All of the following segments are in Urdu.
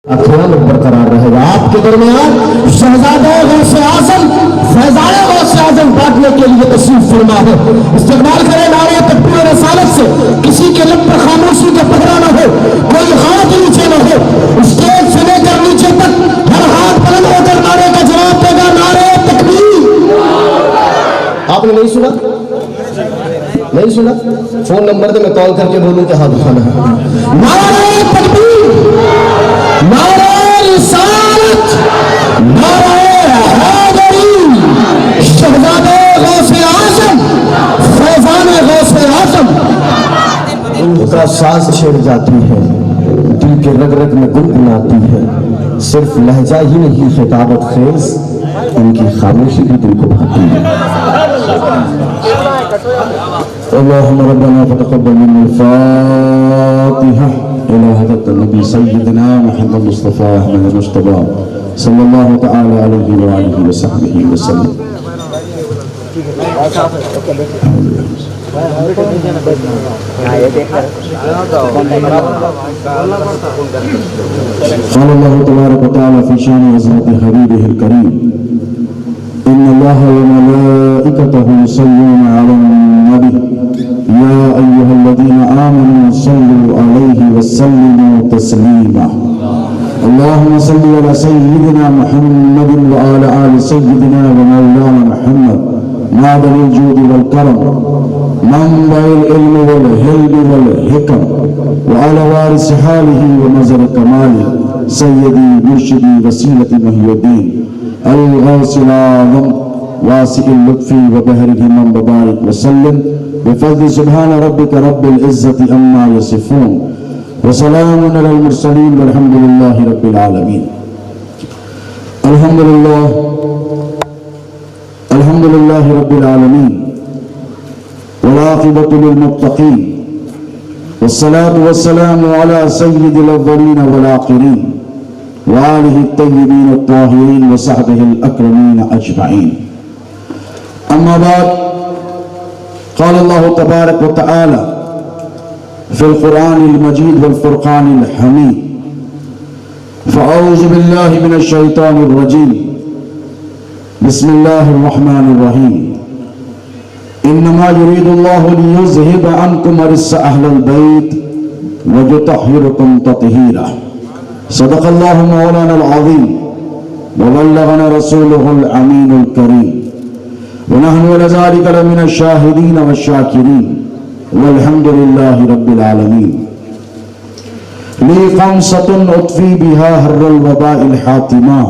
خیال برقرار رہے گا. آپ کے درمیان شہزادہ غوث اعظم فیضان غوث اعظم بانٹنے کے لیے تشریف فرما ہے. استقبال کرے نعرہ تکبیر و رسالت سے. کسی کے لب پر خاموشی کا پہرا نہ ہو, کوئی ہاتھ نیچے نہ ہو. اسٹیج سے لے کر نیچے تک ہر ہاتھ بلند ہو کر نعرے کا جواب دے گا, نعرہ تکبیر. آپ نے نہیں سنا؟ نہیں سنا؟ فون نمبر دے, میں کال کر کے بولوں کہ ہاتھ اٹھانا ہے. نعرہ تکبیر, نعرہ رسالت, نعرہ حیدری. شہزادہ غوث اعظم فیضان غوث اعظم. ان کا ساز چھڑ جاتی ہے, دل کے رگ رگ میں گنگناتی ہے. صرف لہجہ ہی نہیں خطابت خیز, ان کی خاموشی بھی دل کو بھاتی ہے. اللهم ربنا فتقبل منا الفاتحة إلى حضرة النبي سيدنا محمد مصطفى أحمد المجتبى صلى الله تعالى عليه وآله وصحبه وسلم. قال الله تبارك وتعالى في شان عظمة حبيبه الكريم إن الله وملائكته يصلون على النبي يا أيها الذين آمنوا صلوا عليه وسلموا تسليما. اللهم صل على سيدنا محمد وعلى آل سيدنا ومولانا محمد معدن الجود والكرم منبع العلم والحلم والحكم وعلى وارث حاله ومزر كماله سيدي مرشدي وسيلة محي الدين الغوث الأعظم واسع اللطف وبهره من ببارك وسلم بفضل سبحان ربك رب العزة عما يصفون وسلام على المرسلين والحمد لله رب العالمين. الحمد لله رب العالمين والعاقبة للمتقين والصلاة والسلام على سيد الأولين والآخرين وآله الطيبين الطاهرين وصحبه الأكرمين أجمعين. أما بعد, قال الله تبارك وتعالى في القرآن المجيد والفرقان الحميد فأعوذ بالله من الشيطان الرجيم بسم الله الرحمن الرحيم إنما يريد الله ليذهب عنكم رجس أهل البيت ويطهركم تطهيرا. صدق الله مولانا العظيم وبلغنا رسوله الأمين الكريم ونحن على ذلك لمن الشاهدين والشاكرين والحمد لله رب العالمين. لي خمسة أطفي بها هر الوباء الحاتمة,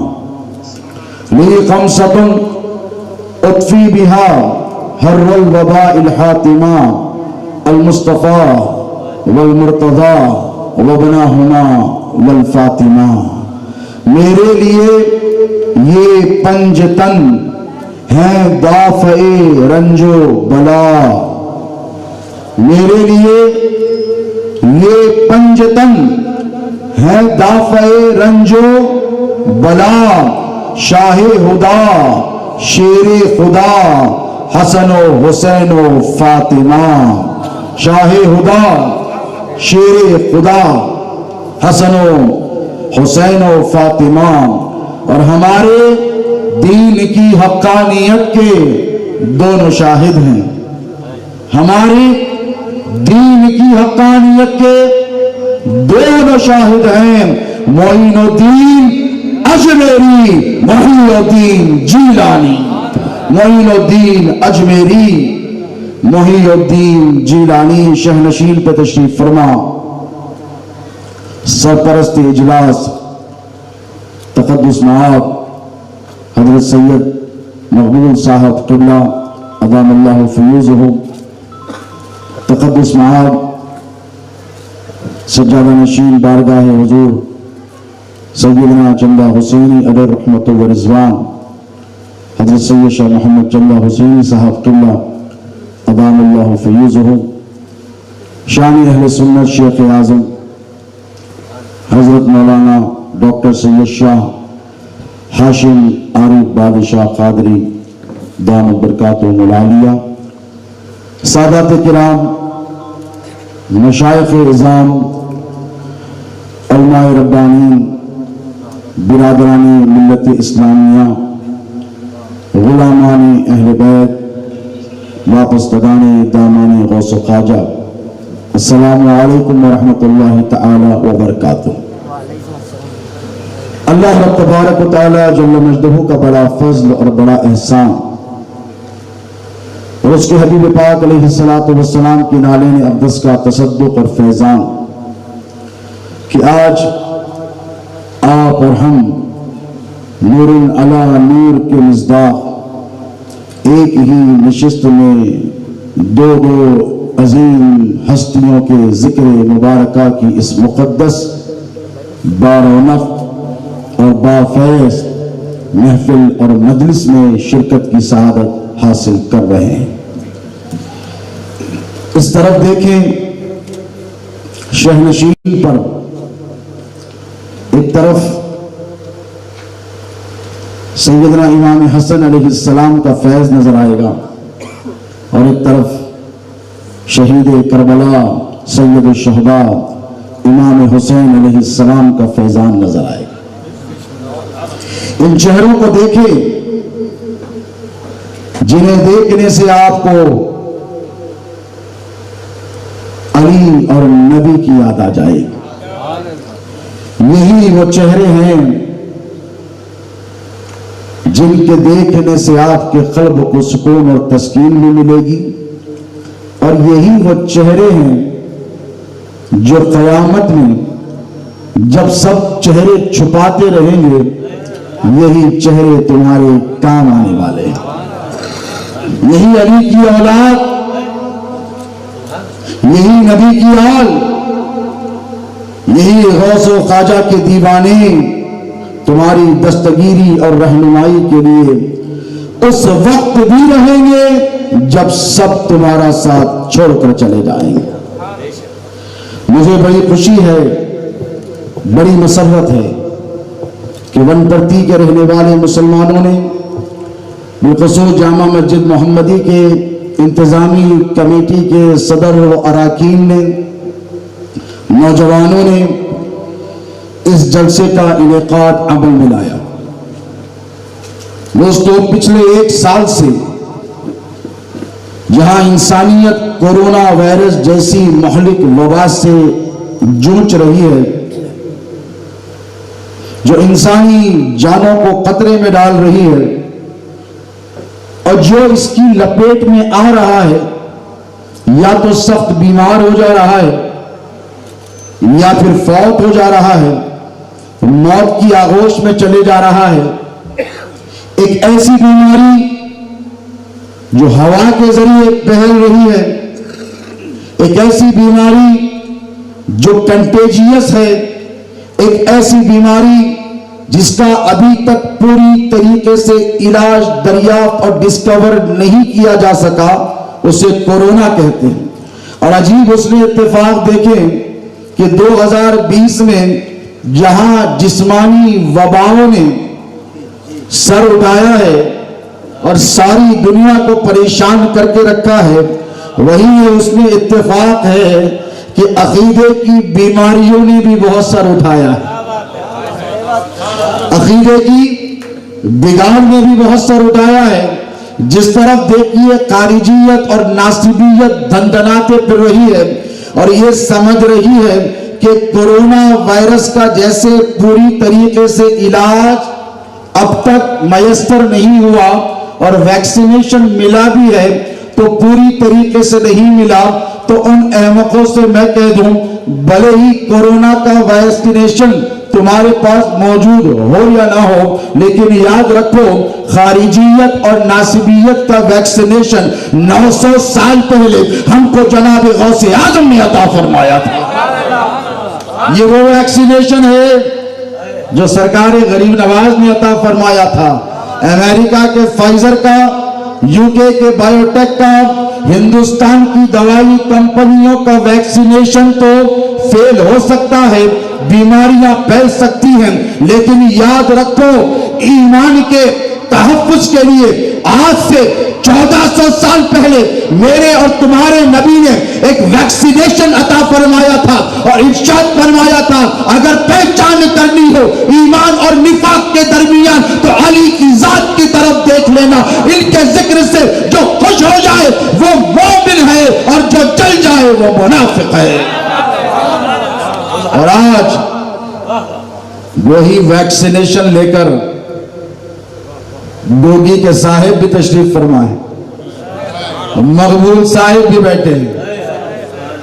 لي خمسة أطفي بها هر الوباء الحاتمة المصطفى والمرتضى وابناهما والفاطمہ. میرے لیے یہ پنجتن ہیں دافع رنج و بلا, میرے لیے یہ پنجتن ہیں دافع رنج و بلا. شاہ خدا شیر خدا حسن و حسین و فاطمہ. شاہ خدا شیر خدا حسن و حسین و فاطمہ. اور ہمارے دین کی حقانیت کے دونوں شاہد ہیں, ہمارے دین کی حقانیت کے دونوں شاہد ہیں. معین الدین اجمیری, محی الدین جیلانی. معین الدین اجمیری, محی الدین جیلانی شہنشین پہ تشریف فرما. سرپرست اجلاس تقدس نواب حضرت سید مقبول صاحب قبلہ ادام اللہ فیوزہ, تقدس نواب سجادہ نشین بارگاہ حضور سیدنا چندہ حسینی علیہ رحمت و رضوان حضرت سید شاہ محمد چندہ حسینی صاحب قبلہ ادام اللہ فیوزہ. شانی اہل سنت شیخ اعظم حضرت مولانا ڈاکٹر سید شاہ ہاشم عارف بادشاہ قادری دامت برکاتہ العالیہ. سادات کرام, مشائخ اعظام, علماء ربانین, برادرانی ملت اسلامیہ، غلامانی اہل بیت، وابستگان دامان غوث و خواجہ، السلام علیکم ورحمۃ اللہ تعالی وبرکاتہ۔ اللہ رب تبارک و تعالی جل مجدہ کا بڑا فضل اور بڑا احسان اور اس کے حبیب پاک علیہ السلام کی نالین اقدس کا تصدق اور فیضان کہ آج آپ اور ہم نور علی نور کے مصداق ایک ہی نشست میں دو عظیم ہستیوں کے ذکر مبارکہ کی اس مقدس بارونق اور بافیض محفل اور مجلس میں شرکت کی سعادت حاصل کر رہے ہیں۔ اس طرف دیکھیں، شہنشین پر ایک طرف سیدنا امام حسن علیہ السلام کا فیض نظر آئے گا اور ایک طرف شہید کربلا سید الشہداء امام حسین علیہ السلام کا فیضان نظر آئے گا۔ ان چہروں کو دیکھیں جنہیں دیکھنے سے آپ کو علی اور نبی کی یاد آ جائے گی۔ یہی وہ چہرے ہیں جن کے دیکھنے سے آپ کے قلب کو سکون اور تسکین بھی ملے گی، اور یہی وہ چہرے ہیں جو قیامت میں جب سب چہرے چھپاتے رہیں گے یہی چہرے تمہارے کام آنے والے ہیں۔ یہی علی کی اولاد، یہی نبی کی آل، یہی غوث و خواجہ کے دیوانے تمہاری دستگیری اور رہنمائی کے لیے اس وقت بھی رہیں گے جب سب تمہارا ساتھ چھوڑ کر چلے جائیں گے۔ مجھے بڑی خوشی ہے، بڑی مسرت ہے کہ ونپرتی کے رہنے والے مسلمانوں نے، بالخصوص جامع مسجد محمدی کے انتظامی کمیٹی کے صدر و اراکین نے، نوجوانوں نے اس جلسے کا انعقاد عمل میں لایا۔ دوستو، پچھلے ایک سال سے جہاں انسانیت کورونا وائرس جیسی مہلک وبا سے جوجھ رہی ہے، جو انسانی جانوں کو خطرے میں ڈال رہی ہے، اور جو اس کی لپیٹ میں آ رہا ہے یا تو سخت بیمار ہو جا رہا ہے یا پھر فوت ہو جا رہا ہے، موت کی آغوش میں چلے جا رہا ہے، ایک ایسی بیماری جو ہوا کے ذریعے پھیل رہی ہے، ایک ایسی بیماری جو کنٹیجیس ہے، ایک ایسی بیماری جس کا ابھی تک پوری طریقے سے علاج دریافت اور ڈسکور نہیں کیا جا سکا، اسے کورونا کہتے ہیں۔ اور عجیب اس نے اتفاق دیکھیں کہ 2020 میں جہاں جسمانی وباؤں نے سر اٹھایا ہے اور ساری دنیا کو پریشان کر کے رکھا ہے، وہی اس میں اتفاق ہے کہ عقیدے کی بیماریوں نے بھی بہت سر اٹھایا ہے۔ عقیدے کی بگاڑ نے بھی بہت سر اٹھایا ہے۔ جس طرف دیکھیے خارجیت اور ناصبیت دندناتے پھر رہی ہے اور یہ سمجھ رہی ہے کہ کورونا وائرس کا جیسے پوری طریقے سے علاج اب تک میسر نہیں ہوا اور ویکسینیشن ملا بھی ہے تو پوری طریقے سے نہیں ملا، تو ان احمقوں سے میں کہہ دوں بھلے ہی کورونا کا ویکسینیشن تمہارے پاس موجود ہو یا نہ ہو، لیکن یاد رکھو خارجیت اور ناصبیت کا ویکسینیشن 900 سال پہلے ہم کو جناب غوث اعظم نے عطا فرمایا تھا۔ یہ وہ ویکسینیشن ہے جو سرکار غریب نواز نے عطا فرمایا تھا۔ امریکہ کے فائزر کا، یوکے کے بایو ٹیک کا، ہندوستان کی دوائی کمپنیوں کا ویکسینیشن تو فیل ہو سکتا ہے، بیماریاں پھیل سکتی ہیں، لیکن یاد رکھو ایمان کے تحفظ کے لیے آج سے 1400 سال پہلے میرے اور تمہارے نبی نے ایک ویکسینیشن عطا فرمایا تھا اور ارشاد فرمایا تھا اگر پہچان کرنی ہو ایمان اور نفاق کے درمیان، تو علی کی ذات کی طرف دیکھ لینا، ان کے ذکر سے جو خوش ہو جائے وہ مومن ہے اور جو جل جائے وہ منافق ہے۔ اور آج وہی ویکسینیشن لے کر ڈوگی کے صاحب بھی تشریف فرمائے، مقبول صاحب بھی بیٹھے ہیں۔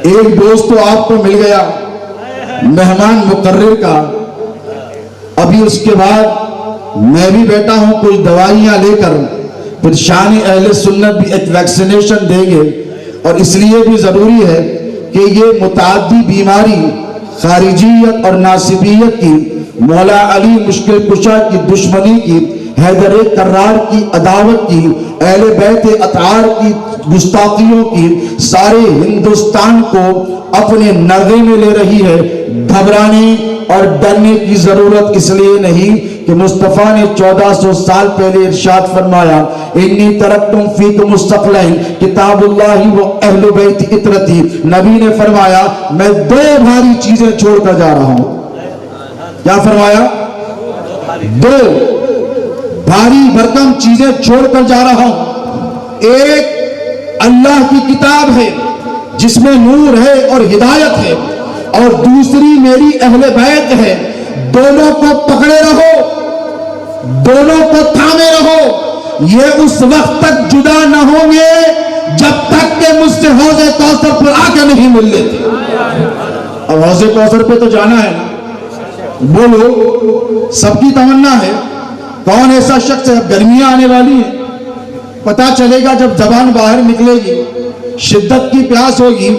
ایک دوست تو آپ کو مل گیا مہمان مقرر کا، ابھی اس کے بعد میں بھی بیٹھا ہوں کچھ دوائیاں لے کر، پھر شان اہل سنت بھی ایک ویکسینیشن دیں گے، اور اس لیے بھی ضروری ہے کہ یہ متعدی بیماری خارجیت اور ناصبیت کی، مولا علی مشکل کشا کی دشمنی کی، حیدر کرار کی عداوت کی، اہل بیت اطہار کی گستاخیوں کی، سارے ہندوستان کو اپنے نرغے میں لے رہی ہے۔ گھبرانے اور ڈرنے کی ضرورت اس لیے نہیں کہ مصطفیٰ نے 1400 سال پہلے ارشاد فرمایا، انی ترکتم فیکم الثقلین کتاب اللہ و اہل بیت اطرتی۔ نبی نے فرمایا میں دو بھاری چیزیں چھوڑ کر جا رہا ہوں۔ کیا فرمایا؟ دو بھاری بھرکم چیزیں چھوڑ کر جا رہا ہوں۔ ایک اللہ کی کتاب ہے جس میں نور ہے اور ہدایت ہے، اور دوسری میری اہل بیت ہے۔ دونوں کو پکڑے رہو، دونوں کو تھامے رہو، یہ اس وقت تک جدا نہ ہوں گے جب تک کہ مجھ سے حوض کوثر پر آ کے نہیں مل لیتے۔ اب حوض کوثر پہ تو جانا ہے نا، بولو، سب کی تمنا ہے۔ کون ایسا شخص ہے؟ گرمیاں آنے والی ہیں، پتہ چلے گا جب زبان باہر نکلے گی، شدت کی پیاس ہوگی،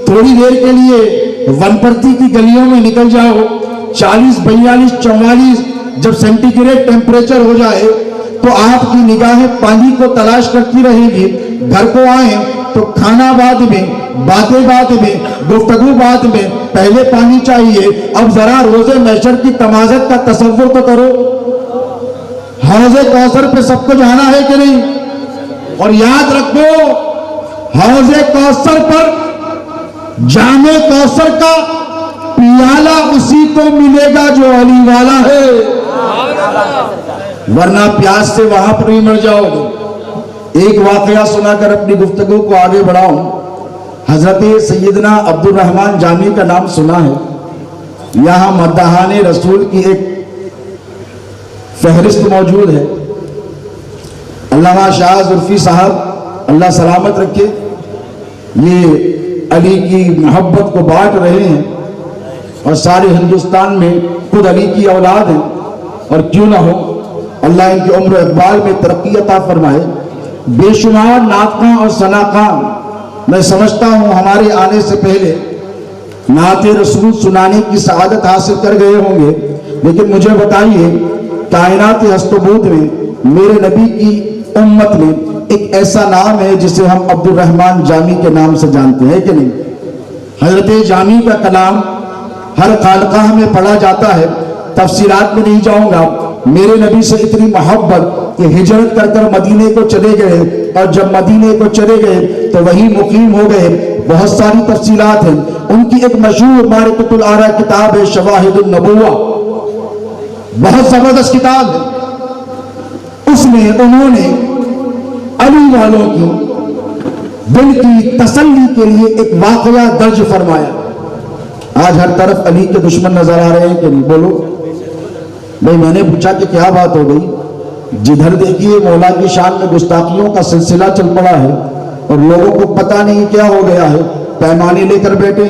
تھوڑی دیر کے لیے ونپرتی کی گلیوں میں نکل جاؤ، 40 42 44 جب سینٹی گریڈ ٹیمپریچر ہو جائے تو آپ کی نگاہیں پانی کو تلاش کرتی رہیں گی۔ گھر کو آئیں تو کھانا بعد میں، باتیں بعد میں، گفتگو بعد میں، پہلے پانی چاہیے۔ اب ذرا روزے محشر کی تمازت کا تصور تو کرو، حوض کوثر پہ سب کو جانا ہے کہ نہیں؟ اور یاد رکھو، حوض کوثر پر جام کوثر کا پیالہ اسی کو ملے گا جو علی والا ہے، ورنہ پیاس سے وہاں پر بھی مر جاؤ گے۔ ایک واقعہ سنا کر اپنی گفتگو کو آگے بڑھاؤں۔ حضرت سیدنا عبد الرحمن جامی کا نام سنا ہے؟ یہاں مداحان رسول کی ایک فہرست موجود ہے۔ علامہ شاہ زلفی صاحب اللہ سلامت رکھے، یہ علی کی محبت کو بانٹ رہے ہیں، اور سارے ہندوستان میں خود علی کی اولاد ہیں، اور کیوں نہ ہو، اللہ ان کی عمر و اقبال میں ترقی عطا فرمائے۔ بے شمار ناطقاں اور ثناءاں میں سمجھتا ہوں ہمارے آنے سے پہلے نعت رسول سنانے کی سعادت حاصل کر گئے ہوں گے، لیکن مجھے بتائیے، کائنات ہست و بود میں میرے نبی کی امت میں ایک ایسا نام ہے جسے ہم عبد الرحمن جامی کے نام سے جانتے ہیں کہ نہیں؟ حضرت جامی کا کلام ہر خانقاہ میں پڑھا جاتا ہے، تفسیرات میں نہیں جاؤں گا۔ میرے نبی سے اتنی محبت کہ ہجرت کر کر مدینے کو چلے گئے، اور جب مدینے کو چلے گئے تو وہی مقیم ہو گئے۔ بہت ساری تفصیلات ہیں۔ ان کی ایک مشہور معرفۃ الآراء کتاب ہے، شواہد النبوہ، بہت زبردست کتاب ہے۔ اس میں انہوں نے علی والوں کی دل کی تسلی کے لیے ایک واقعہ درج فرمایا۔ آج ہر طرف علی کے دشمن نظر آ رہے ہیں کہ نہیں؟ بولو بھائی، میں نے پوچھا کہ کیا بات ہو گئی؟ جدھر دیکھیے مولا کی شان میں گستاخیوں کا سلسلہ چل پڑا ہے، اور لوگوں کو پتہ نہیں کیا ہو گیا ہے۔ پیمانے لے کر بیٹھے،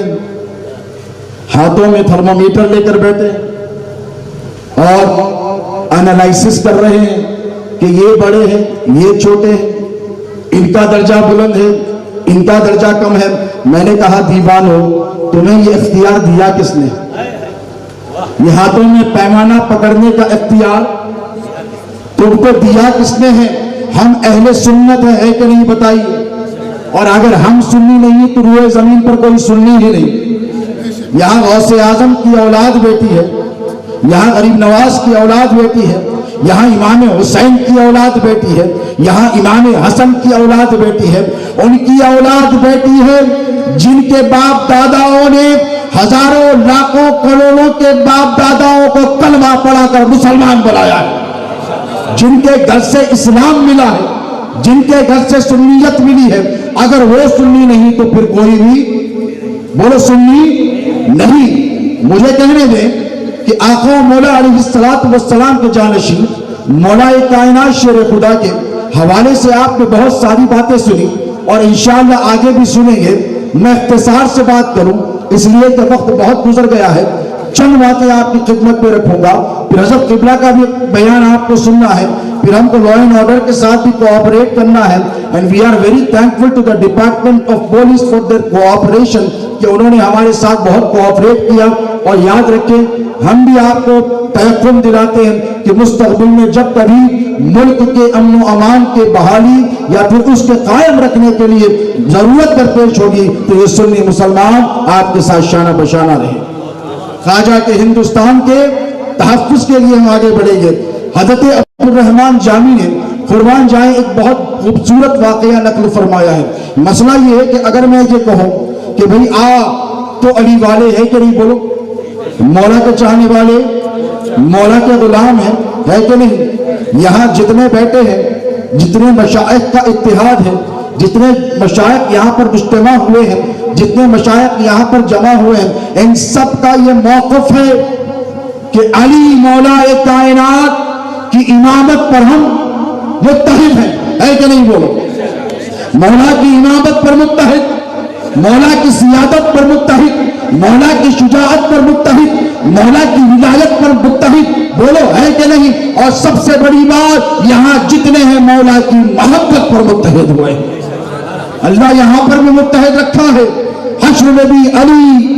ہاتھوں میں تھرمومیٹر لے کر بیٹھے، اور انالائسس کر رہے ہیں کہ یہ بڑے ہیں، یہ چھوٹے ہیں، ان کا درجہ بلند ہے، ان کا درجہ کم ہے۔ میں نے کہا دیوانو، تمہیں یہ اختیار دیا کس نے؟ یہ ہاتھوں میں پیمانہ پکڑنے کا اختیار تم کو دیا کس نے ہے؟ ہم اہل سنت ہیں کہ نہیں؟ بتائیے۔ اور اگر ہم سنی نہیں تو روئے زمین پر کوئی سنی ہی نہیں۔ یہاں غوث اعظم کی اولاد بیٹی ہے، یہاں غریب نواز کی اولاد بیٹی ہے، یہاں امام حسین کی اولاد بیٹی ہے، یہاں امام حسن کی اولاد بیٹی ہے، ان کی اولاد بیٹی ہے جن کے باپ داداؤں نے ہزاروں لاکھوں کروڑوں کے باپ داداؤں کو کلمہ پڑھا کر مسلمان بنایا ہے، جن کے گھر سے اسلام ملا ہے، جن کے گھر سے سنیت ملی ہے، اگر وہ سنی نہیں تو پھر کوئی بھی بولو سنی نہیں۔ مجھے کہنے دیں کہ آقا مولا علیہ السلام کے جانشین مولا کائنات شیر خدا کے حوالے سے آپ نے بہت ساری باتیں سنی اور انشاءاللہ آگے بھی سنیں گے۔ میں اختصار سے بات کروں اس لیے کہ وقت بہت گزر گیا ہے، چند باتیں آپ کی خدمت میں رکھوں گا، پھر حضرت قبلہ کا بھی بیان آپ کو سننا ہے، پھر ہم کو لا اینڈ آرڈر کے ساتھ بھی کوآپریٹ کرنا ہے، and we are very thankful to the Department of Police for their cooperation کہ انہوں نے ہمارے ساتھ بہت کوآپریٹ کیا۔ اور یاد رکھیں ہم بھی آپ کو تیقن دلاتے ہیں کہ مستقبل میں جب کبھی ملک کے امن و امان کے بحالی یا پھر اس کے قائم رکھنے کے لیے ضرورت درپیش ہوگی تو یہ سنی مسلمان آپ کے ساتھ شانہ بشانہ رہے۔ خواجہ کے ہندوستان کے تحفظ کے لیے ہم آگے بڑھیں گے۔ حضرت عبدالرحمن جامی نے قربان جائیں ایک بہت خوبصورت واقعہ نقل فرمایا ہے۔ مسئلہ یہ ہے کہ اگر میں یہ کہوں کہ بھئی تو علی والے ہے کہ نہیں، بولو مولا کے چاہنے والے، مولا کے غلام ہیں، ہے کہ نہیں؟ یہاں جتنے بیٹھے ہیں، جتنے مشائخ کا اتحاد ہے، جتنے مشائخ یہاں پر مجتمع ہوئے ہیں، جتنے مشائخ یہاں پر جمع ہوئے ہیں، ان سب کا یہ موقف ہے کہ علی مولا کائنات کی امامت پر ہم متحد ہیں، ہے کہ نہیں؟ بولو مولا کی امامت پر متحد، مولا کی سیادت پر متحد، مولا کی شجاعت پر متحد، مولا کی ولایت پر متحد، بولو ہے کہ نہیں؟ اور سب سے بڑی بات یہاں جتنے ہیں مولا کی محبت پر متحد ہوئے ہیں۔ اللہ یہاں پر بھی متحد رکھا ہے۔ حشر میں بھی علی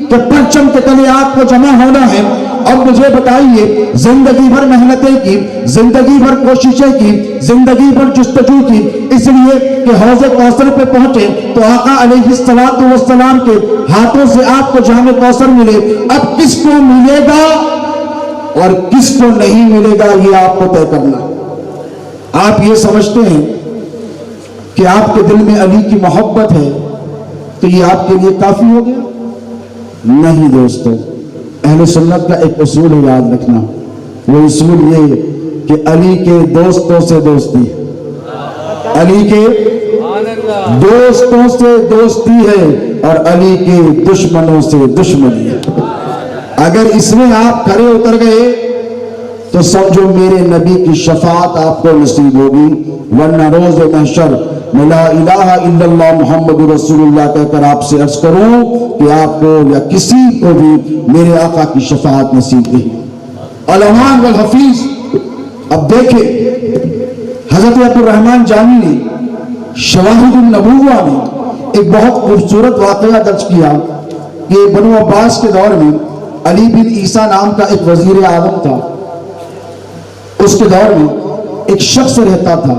کے پرچم کے تلے آپ کو جمع ہونا ہے۔ اب مجھے بتائیے، زندگی بھر محنتیں کی، زندگی بھر کوششیں کی، زندگی بھر جستجو کی، اس لیے کہ حوض کوثر پہ پہنچے تو آقا علیہ السلام کے ہاتھوں سے آپ کو جام کوثر ملے۔ اب کس کو ملے گا اور کس کو نہیں ملے گا یہ آپ کو طے کرنا۔ آپ یہ سمجھتے ہیں کہ آپ کے دل میں علی کی محبت ہے تو یہ آپ کے لیے کافی ہو گیا؟ نہیں دوستو، اہل سنت کا ایک اصول ہے، یاد رکھنا، وہ اصول یہ کہ علی کے دوستوں سے دوستی، علی کے دوستوں سے دوستی ہے اور علی کے دشمنوں سے دشمنی ہے۔ اگر اس میں آپ کھڑے اتر گئے تو سمجھو میرے نبی کی شفاعت آپ کو نصیب ہوگی، ورنہ روز محشر میں لا الہ الا اللہ محمد رسول اللہ کہہ کر آپ سے عرض کروں کہ آپ کو یا کسی کو بھی میرے آقا کی شفاعت نصیب نہیں۔ علمان والحفیظ۔ اب دیکھیں حضرت عبدالرحمن جامی نے شواہد النبوہ میں ایک بہت خوبصورت واقعہ درج کیا کہ بنو عباس کے دور میں علی بن عیسیٰ نام کا ایک وزیر اعظم تھا۔ اس کے دور میں ایک شخص رہتا تھا،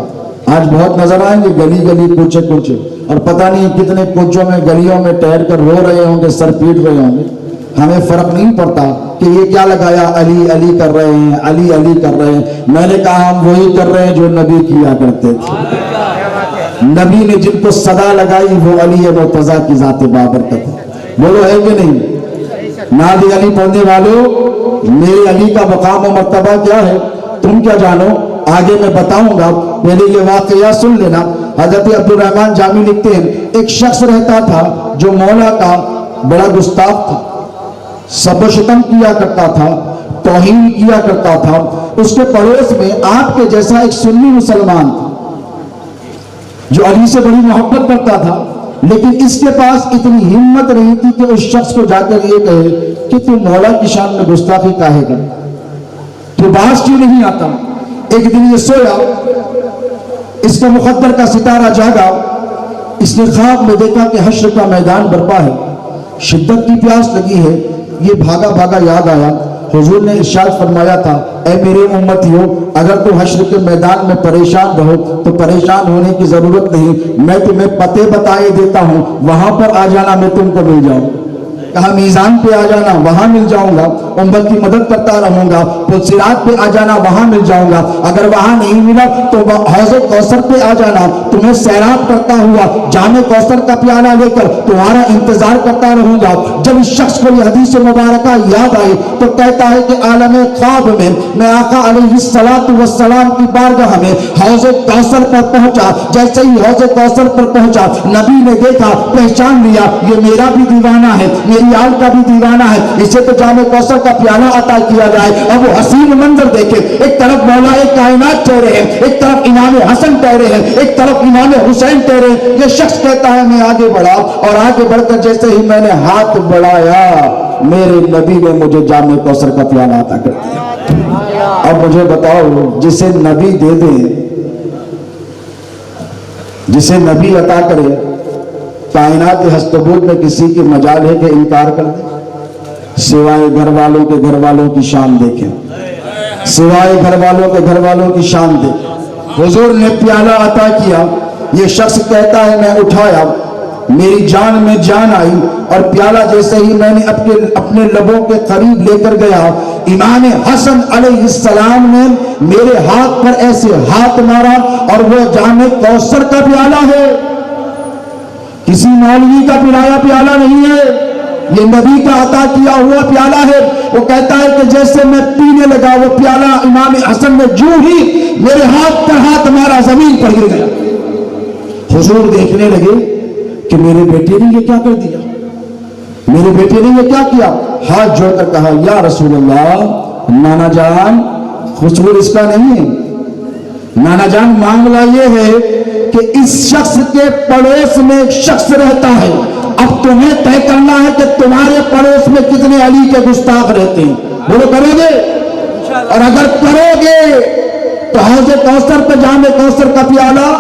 آج بہت نظر آئیں گے گلی گلی کوچے کوچے، اور پتہ نہیں کتنے کوچوں میں گلیوں میں ٹہر کر رو رہے ہوں گے، سر پیٹ رہے ہوں گے، ہمیں فرق نہیں پڑتا کہ یہ کیا لگایا، علی علی کر رہے ہیں، علی علی کر رہے ہیں۔ میں نے کہا ہم وہی کر رہے ہیں جو نبی کیا کرتے تھے۔ نبی نے جن کو صدا لگائی وہ علی مرتضیٰ کی ذات بابرکت۔ بولو ہے کہ نہیں؟ نادی علی پڑھنے والوں، میرے علی کا مقام و مرتبہ کیا ہے تم کیا جانو؟ آگے میں بتاؤں گا، پہلے یہ واقعہ سن لینا۔ حضرت عبدالرحمن جامی لکھتے ہیں ایک شخص رہتا تھا جو مولا کا بڑا گستاخ تھا، سب و شتم کیا کرتا تھا، توہین کیا کرتا تھا۔ اس کے پڑوس میں آپ کے جیسا ایک سنی مسلمان تھا جو علی سے بڑی محبت کرتا تھا، لیکن اس کے پاس اتنی ہمت نہیں تھی کہ اس شخص کو جا کر یہ کہے کہ تو مولا کی شان میں گستاخی کاہے کر، تو باز کیوں نہیں آتا۔ ایک دن یہ سویا، اس کے مقدر کا ستارہ جاگا، اس نے خواب میں دیکھا کہ حشر کا میدان برپا ہے، شدت کی پیاس لگی ہے۔ یہ بھاگا بھاگا یاد آیا، حضور نے ارشاد فرمایا تھا اے میرے امتیوں، اگر تو حشر کے میدان میں پریشان رہو تو پریشان ہونے کی ضرورت نہیں، میں تمہیں پتے بتائے دیتا ہوں، وہاں پر آ جانا، میں تم کو مل جاؤں۔ کہا میزان پہ آ جانا وہاں مل جاؤں گا, امت کی مدد کرتا رہوں گا. پلسرات پہ آ جانا وہاں مل جاؤں گا, اگر وہاں نہیں ملا تو حوض کوثر پہ آ جانا, تمہیں سیراب کرتا ہوا جام کوثر کا پیالہ لے کر تمہارا انتظار کرتا رہوں گا. جب اس شخص کو یہ حدیث مبارکہ یاد آئی تو کہتا ہے کہ عالم خواب میں آقا علیہ الصلوۃ والسلام کی بارگاہ میں حوض کوثر پر پہنچا. جیسے ہی حوض کوثر پر پہنچا, نبی نے دیکھا, پہچان لیا, یہ میرا بھی دیوانہ ہے, میری آل کا بھی دیوانہ ہے, اسے تو جام کوثر کا پیالہ عطا کیا جائے. اب وہ حسین منظر دیکھے, ایک طرف مولا کائنات ٹھہرے ہیں, ایک طرف امام حسن ٹھہرے ہیں, ایک طرف امام حسین ٹھہرے. یہ شخص کہتا ہے میں آگے بڑھا, اور آگے بڑھ کر جیسے ہی میں نے ہاتھ بڑھایا میرے نبی نے مجھے جام کوثر کا پیالہ عطا کر دیا. اب مجھے بتاؤ, جسے نبی دے دے, جسے نبی عطا کرے, کائنات ہست و بود میں کسی کی مجال ہے کہ انکار کر دے؟ سوائے گھر والوں کے گھر والوں کی شان دیکھیں, سوائے گھر والوں کے گھر والوں کی شان دیکھیں. حضور نے پیالہ عطا کیا, یہ شخص کہتا ہے میں اٹھایا, میری جان میں جان آئی, اور پیالہ جیسے ہی میں نے اپنے لبوں کے قریب لے کر گیا, امام حسن علیہ السلام نے میرے ہاتھ پر ایسے ہاتھ مارا, اور وہ جام کوثر کا پیالہ ہے, کسی مولوی کا پلایا پیالہ نہیں ہے, یہ نبی کا عطا کیا ہوا پیالہ ہے. وہ کہتا ہے کہ جیسے میں پینے لگا وہ پیالہ امام حسن نے جو ہی میرے ہاتھ پر ہاتھ مارا زمین پر گر گیا. حضور دیکھنے لگے کہ میرے بیٹے نے یہ کیا کر دیا, میرے بیٹے نے یہ کیا کیا. ہاتھ جوڑ کر کہا یا رسول اللہ, نانا جان قصور اس کا نہیں ہے, نانا جان معاملہ یہ ہے کہ اس شخص کے پڑوس میں ایک شخص رہتا ہے, اب تمہیں طے کرنا ہے کہ تمہارے پڑوس میں کتنے علی کے گستاخ رہتے ہیں. بولو کرو گے؟ اور اگر کرو گے تو حوض کوثر پہ جام کوثر کا پیالہ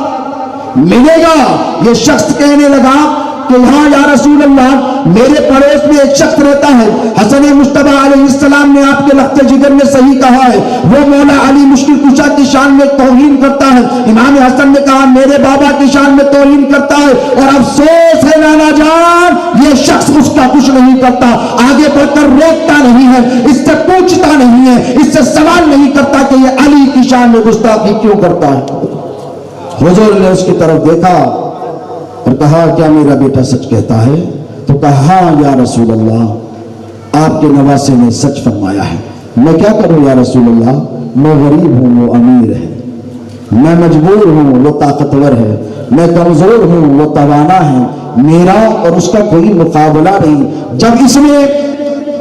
ملے گا. یہ شخص کہنے لگا کہ ہاں یا رسول اللہ, میرے پڑوس میں ایک شخص رہتا ہے, حسن مصطفیٰ علیہ السلام نے آپ کے لخت جگر میں صحیح کہا ہے, وہ مولا علی مشکل کشا کی شان میں توہین کرتا ہے. امام حسن نے کہا میرے بابا کی شان میں توہین کرتا ہے, اور افسوس ہے نانا جان یہ شخص اس کا کچھ نہیں کرتا, آگے بڑھ کر روکتا نہیں ہے, اس سے پوچھتا نہیں ہے, اس سے سوال نہیں کرتا کہ یہ علی کی شان میں گستاخی کیوں کرتا ہے. حضور نے اس کی طرف دیکھا اور کہا کیا میرا بیٹا سچ کہتا ہے؟ تو کہا ہاں یا رسول اللہ, آپ کے نواسے نے سچ فرمایا ہے. میں کیا کروں یا رسول اللہ, میں غریب ہوں وہ امیر ہے, میں مجبور ہوں وہ طاقتور ہے, میں کمزور ہوں وہ توانا ہے, میرا اور اس کا کوئی مقابلہ نہیں. جب اس نے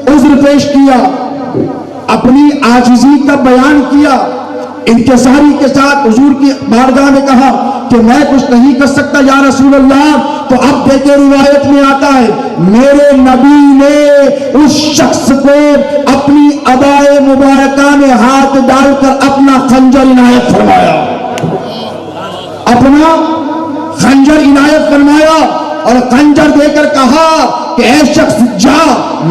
عذر پیش کیا, اپنی عاجزی کا بیان کیا, انکساری کے ساتھ حضور کی بارگاہ میں کہا کہ میں کچھ نہیں کر سکتا یا رسول اللہ, تو اب دیکھیں روایت میں آتا ہے میرے نبی نے اس شخص کو اپنی عبائے مبارکہ میں ہاتھ ڈال کر اپنا خنجر عنایت فرمایا, اپنا خنجر عنایت فرمایا, اور خنجر دے کر کہا کہ اے شخص جا,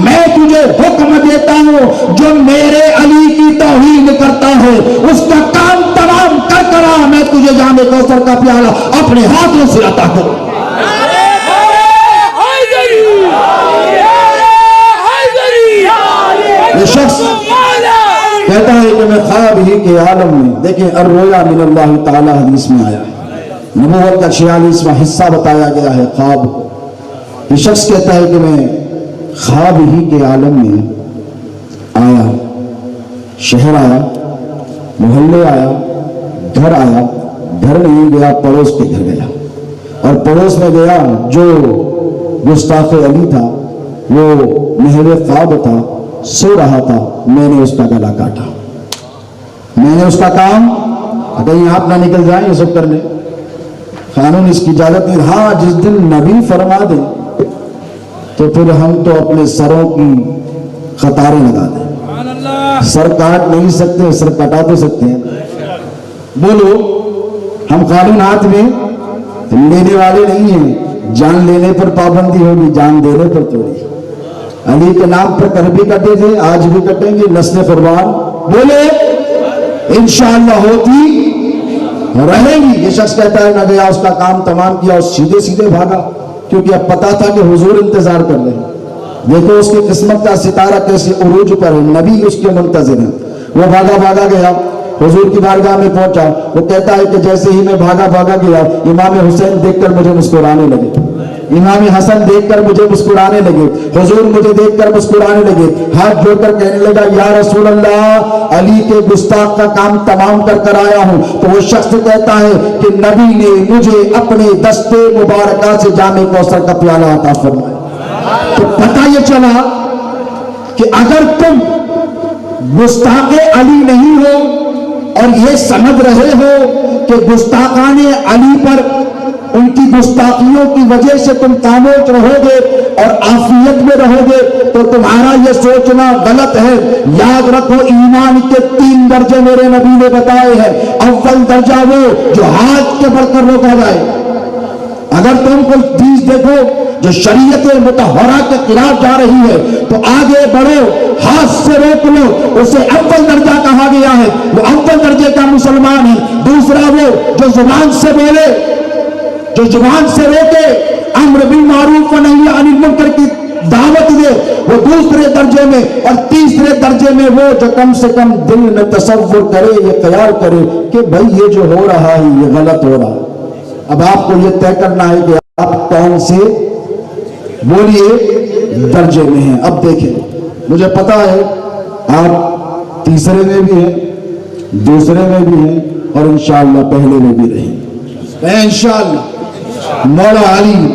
میں تجھے حکم دیتا ہوں جو میرے علی کی توہین کرتا ہے اس کا کام تمام کر کرا, میں تجھے جام کوثر کا پیالہ اپنے ہاتھوں سے عطا کروں. یہ شخص کہتا ہے کہ میں خواب ہی کے عالم میں, دیکھیں الرؤیا من اللہ تعالی حدیث میں آیا ہے, نبوت کا 46واں حصہ بتایا گیا ہے خواب. یہ شخص کہتا ہے کہ میں خواب ہی کے عالم میں آیا, شہر آیا, محلے آیا, گھر آیا, گھر نہیں گیا پڑوس کے گھر گیا, اور پڑوس میں گیا جو گستاخ علی تھا وہ محل خواب تھا, سو رہا تھا, میں نے اس کا گلا کاٹا, میں نے اس کا کام, کہیں آپ نہ نکل جائیں یہ سب کرنے, قانون اس کی اجازت نہیں. ہاں جس دن نبی فرما دیں تو پھر ہم تو اپنے سروں کی قطاریں لگا دیں, سر کاٹ نہیں سکتے, سر کٹا تو سکتے ہیں. بولو ہم قانون ہاتھ میں لینے والے نہیں ہیں, جان لینے پر پابندی ہوگی, جان دینے پر تھوڑی. علی کے نام پر کل بھی کٹے تھے, آج بھی کٹیں گے, نسل قربان بولے انشاءاللہ ہوتی رہیں گی. یہ شخص کہتا ہے نہ گیا, اس کا کام تمام کیا اور سیدھے سیدھے بھاگا, کیونکہ اب پتا تھا کہ حضور انتظار کر رہے ہیں. دیکھو اس کی قسمت کا ستارہ کیسے عروج پر ہے، نبی اس کے منتظر ہیں. وہ بھاگا بھاگا گیا، حضور کی بارگاہ میں پہنچا. وہ کہتا ہے کہ جیسے ہی میں بھاگا بھاگا گیا، امام حسین دیکھ کر مجھے مسکرانے لگے، امام حسن دیکھ کر مجھے مسکرانے لگے، حضور مجھے دیکھ کر مسکرانے لگے. ہاتھ جوڑ کر کہنے لگا یا رسول اللہ، علی کے گستاخ کا کام تمام کر کر آیا ہوں. تو وہ شخص کہتا ہے کہ نبی نے مجھے اپنے دستے مبارکہ سے جام کوثر کا پیالہ عطا فرمایا. تو پتہ یہ چلا کہ اگر تم گستاخ علی نہیں ہو اور یہ سمجھ رہے ہو کہ گستاخان علی پر ان کی گستاخیوں کی وجہ سے تم خاموش رہو گے اور عافیت میں رہو گے، تو تمہارا یہ سوچنا غلط ہے. یاد رکھو ایمان کے 3 درجے میرے نبی نے بتائے ہیں. اول درجہ وہ جو ہاتھ کے بڑھ کر روکا جائے. اگر تم کوئی چیز دیکھو جو شریعت مطہرہ کے خلاف جا رہی ہے تو آگے بڑھو، ہاتھ سے روک لو. اسے اول درجہ کہا گیا ہے، وہ اول درجے کا مسلمان ہے. دوسرا وہ جو زبان سے بولے، جو زبان سے روکے، امر بالمعروف و نہی عن المنکر کی دعوت دے، وہ دوسرے درجے میں. اور تیسرے درجے میں وہ جو کم سے کم دل میں تصور کرے، یہ خیال کرے کہ بھائی یہ جو ہو رہا ہے یہ غلط ہو رہا ہے. اب آپ کو یہ طے کرنا ہے کہ آپ کون سے بولیے درجے میں ہیں. اب دیکھیں، مجھے پتا ہے آپ تیسرے میں بھی ہیں، دوسرے میں بھی ہیں، اور انشاءاللہ پہلے میں بھی رہیں. انشاءاللہ مولا علی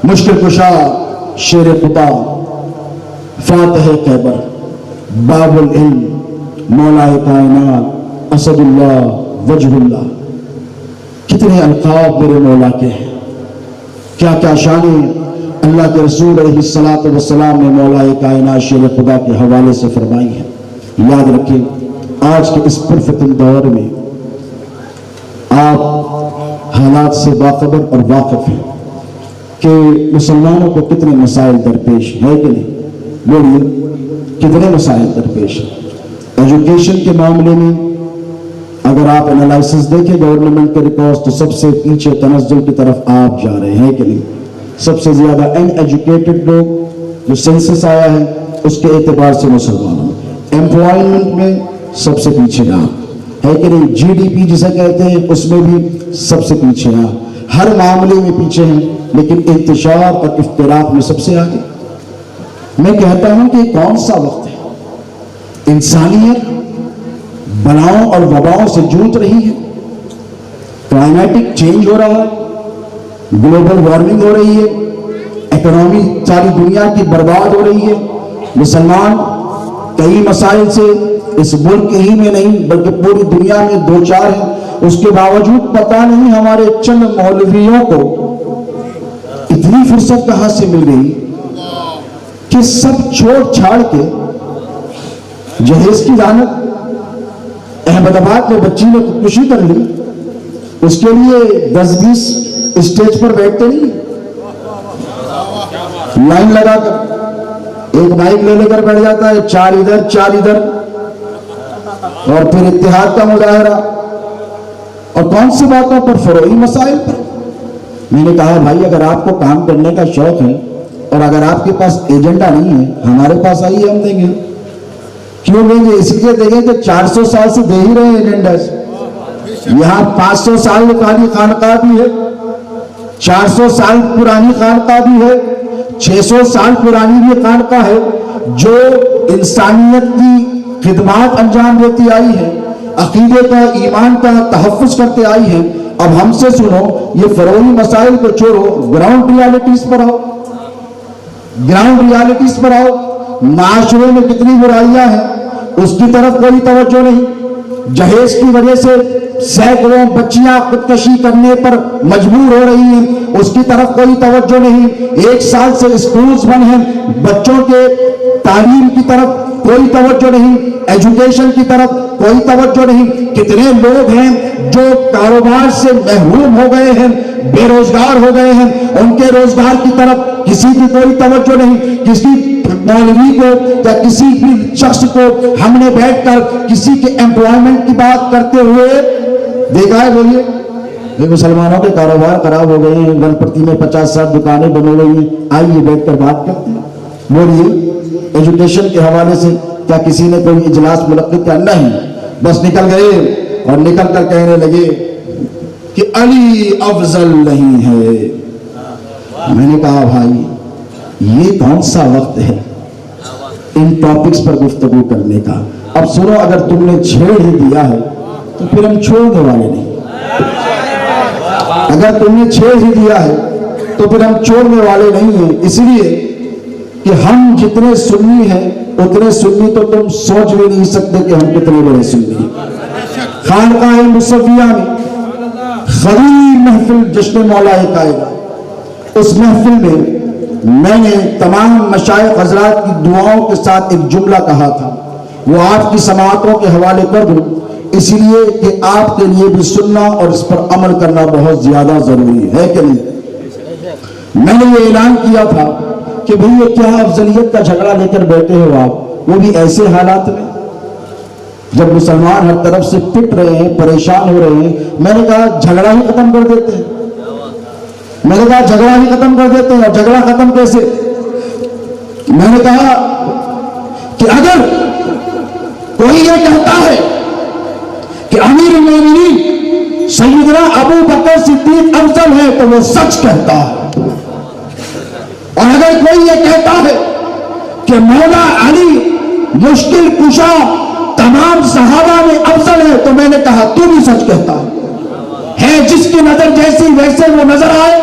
مشکل کشا، شیر خدا، فاتح خیبر، باب العلم، مولا کائنات، اسد اللہ، وجہ اللہ. کتنے القاب میرے مولا کے ہیں، کیا کیا شانیں اللہ کے رسول علیہ الصلوۃ والسلام نے مولا کائنات شیر خدا کے حوالے سے فرمائی ہیں. یاد رکھیں آج کے اس پرفتن دور میں آپ حالات سے باخبر اور واقف ہیں کہ مسلمانوں کو کتنے مسائل درپیش ہے کہ نہیں؟ بولیے کتنے مسائل درپیش ہیں. ایجوکیشن کے معاملے میں اگر آپ انالائسس دیکھیں گورنمنٹ کے ریکارڈز تو سب سے پیچھے تنزل کی طرف آپ جا رہے ہیں کہ نہیں؟ سب سے زیادہ ان ایجوکیٹڈ لوگ جو سینسس آیا ہے اس کے اعتبار سے مسلمان، ایمپلائمنٹ میں سب سے پیچھے آپ ہے کہ نہیں؟ جی ڈی پی جسے کہتے ہیں اس میں بھی سب سے پیچھے آپ، ہر معاملے میں پیچھے ہیں، لیکن انتشار اور افتراق میں سب سے آگے. میں کہتا ہوں کہ کون سا وقت ہے، انسانیت بلاؤں اور وباؤں سے جوجھ رہی ہے، کلائمیٹک چینج ہو رہا ہے، گلوبل وارمنگ ہو رہی ہے، اکنامی ساری دنیا کی برباد ہو رہی ہے. مسلمان کئی مسائل سے اس ملک ہی میں نہیں بلکہ پوری دنیا میں دو چار ہیں. اس کے باوجود پتہ نہیں ہمارے چند مولویوں کو اتنی فرصت کہاں سے مل گئی کہ سب چھوڑ چھاڑ کے جہیز کی لعنت، احمد آباد میں بچی نے خودکشی کر لی، اس کے لیے 10-20 اسٹیج پر بیٹھتے نہیں، لائن لگا کر ایک مائک لے کر بیٹھ جاتا ہے، 4 ادھر 4 ادھر، اور پھر اتحاد کا مظاہرہ. اور کون سی باتوں پر؟ فروئی مسائل پر. میں نے کہا بھائی اگر آپ کو کام کرنے کا شوق ہے اور اگر آپ کے پاس ایجنڈا نہیں ہے، ہمارے پاس آئیے، ہم دیں گے. کیوں دیں گے؟ اس لیے دیں گے کہ 400 سال سے دے ہی رہے ہیں ایجنڈاز. یہاں 500 سال پرانی خانقاہ بھی ہے، 400 سال پرانی خانقاہ بھی ہے، 600 سال پرانی بھی خانقاہ ہے جو انسانیت کی خدمات انجام دیتی آئی ہے، عقیدے کا، ایمان کا تحفظ کرتے آئی ہے. اب ہم سے سنو، یہ فروئی مسائل کو چھوڑو، گراؤنڈ ریالٹیز پر آؤ، گراؤنڈ ریالٹیز پر آؤ. معاشرے میں کتنی برائیاں ہیں اس کی طرف کوئی توجہ نہیں. جہیز کی وجہ سے سینکڑوں بچیاں خودکشی کرنے پر مجبور ہو رہی ہیں، اس کی طرف کوئی توجہ نہیں. 1 سال سے اسکولز بند ہیں، بچوں کے تعلیم کی طرف کوئی توجہ نہیں، ایجوکیشن کی طرف کوئی توجہ نہیں. کتنے لوگ ہیں جو کاروبار سے محروم ہو گئے ہیں، بے روزگار ہو گئے ہیں، ان کے روزگار کی طرف کسی کی کوئی توجہ نہیں. کسی مولوی کو یا کسی بھی شخص کو ہم نے بیٹھ کر کسی کے امپلائمنٹ کی بات کرتے ہوئے دیکھا ہے؟ بولیے. یہ مسلمانوں کے کاروبار خراب ہو گئے ہیں، گنپتی میں 50-60 دکانیں بنے ہوئی ہیں، آئیے بیٹھ کر بات کرتے ہیں. بولیے ایجوکیشن کے حوالے سے کیا کسی نے کوئی اجلاس منعقد کیا؟ نہیں، بس نکل گئے اور نکل کر کہنے لگے کہ علی افضل نہیں ہے۔ میں نے کہا بھائی یہ کون سا وقت ہے ان ٹاپکس پر گفتگو کرنے کا؟ اب سنو، اگر تم نے چھیڑ ہی دیا ہے تو پھر ہم چھوڑنے والے نہیں۔ اگر تم نے چھیڑ ہی دیا ہے تو پھر ہم چھوڑنے والے نہیں ہیں، اس لیے کہ ہم جتنے سنی ہیں اتنے سنی تو تم سوچ بھی نہیں سکتے کہ ہم کتنے بڑے سنی ہیں۔ خانقاہ مصطفیہ میں خریب محفل جشن مولا کائنات، اس محفل میں نے تمام مشائخ حضرات کی دعاؤں کے ساتھ ایک جملہ کہا تھا، وہ آپ کی سماعتوں کے حوالے کر دوں، اس لیے کہ آپ کے لیے بھی سننا اور اس پر عمل کرنا بہت زیادہ ضروری ہے کہ نہیں؟ میں نے یہ اعلان کیا تھا کہ بھئی یہ کیا افضلیت کا جھگڑا لے کر بیٹھے ہو آپ، وہ بھی ایسے حالات میں جب مسلمان ہر طرف سے پٹ رہے ہیں، پریشان ہو رہے ہیں۔ میں نے کہا جھگڑا ہی ختم کر دیتے ہیں، میں نے کہا جھگڑا ہی ختم کر دیتے ہیں۔ اور جھگڑا ختم کیسے؟ میں نے کہا کہ اگر کوئی یہ کہتا ہے کہ امیر المومنین سیدنا ابو بکر صدیق افضل ہے تو وہ سچ کہتا ہے، اور اگر کوئی یہ کہتا ہے کہ مولا علی مشکل کشا تمام صحابہ میں افضل ہے تو میں نے کہا تو بھی سچ کہتا ہے جس کی نظر جیسی ویسے وہ نظر آئے۔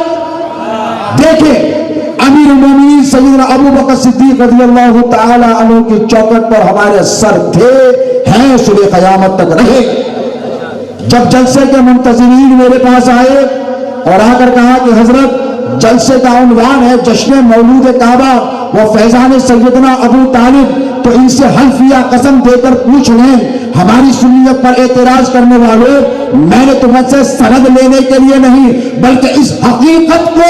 دیکھیں امیر المومنین سیدنا ابو بکر صدیق رضی اللہ تعالی عنہ کی چوکٹ پر ہمارے سر تھے، ہیں، صبح قیامت تک رہے۔ جب جلسے کے منتظرین میرے پاس آئے اور آ کر کہا کہ حضرت جلسے کا عنوان ہے جشن مولود کعبہ وہ فیضان سیدنا ابو طالب، تو ان سے حلفیہ قسم دے کر پوچھ لیں ہماری سنیت پر اعتراض کرنے والوں، میں نے تمہیں سے سند لینے کے لیے نہیں بلکہ اس حقیقت کو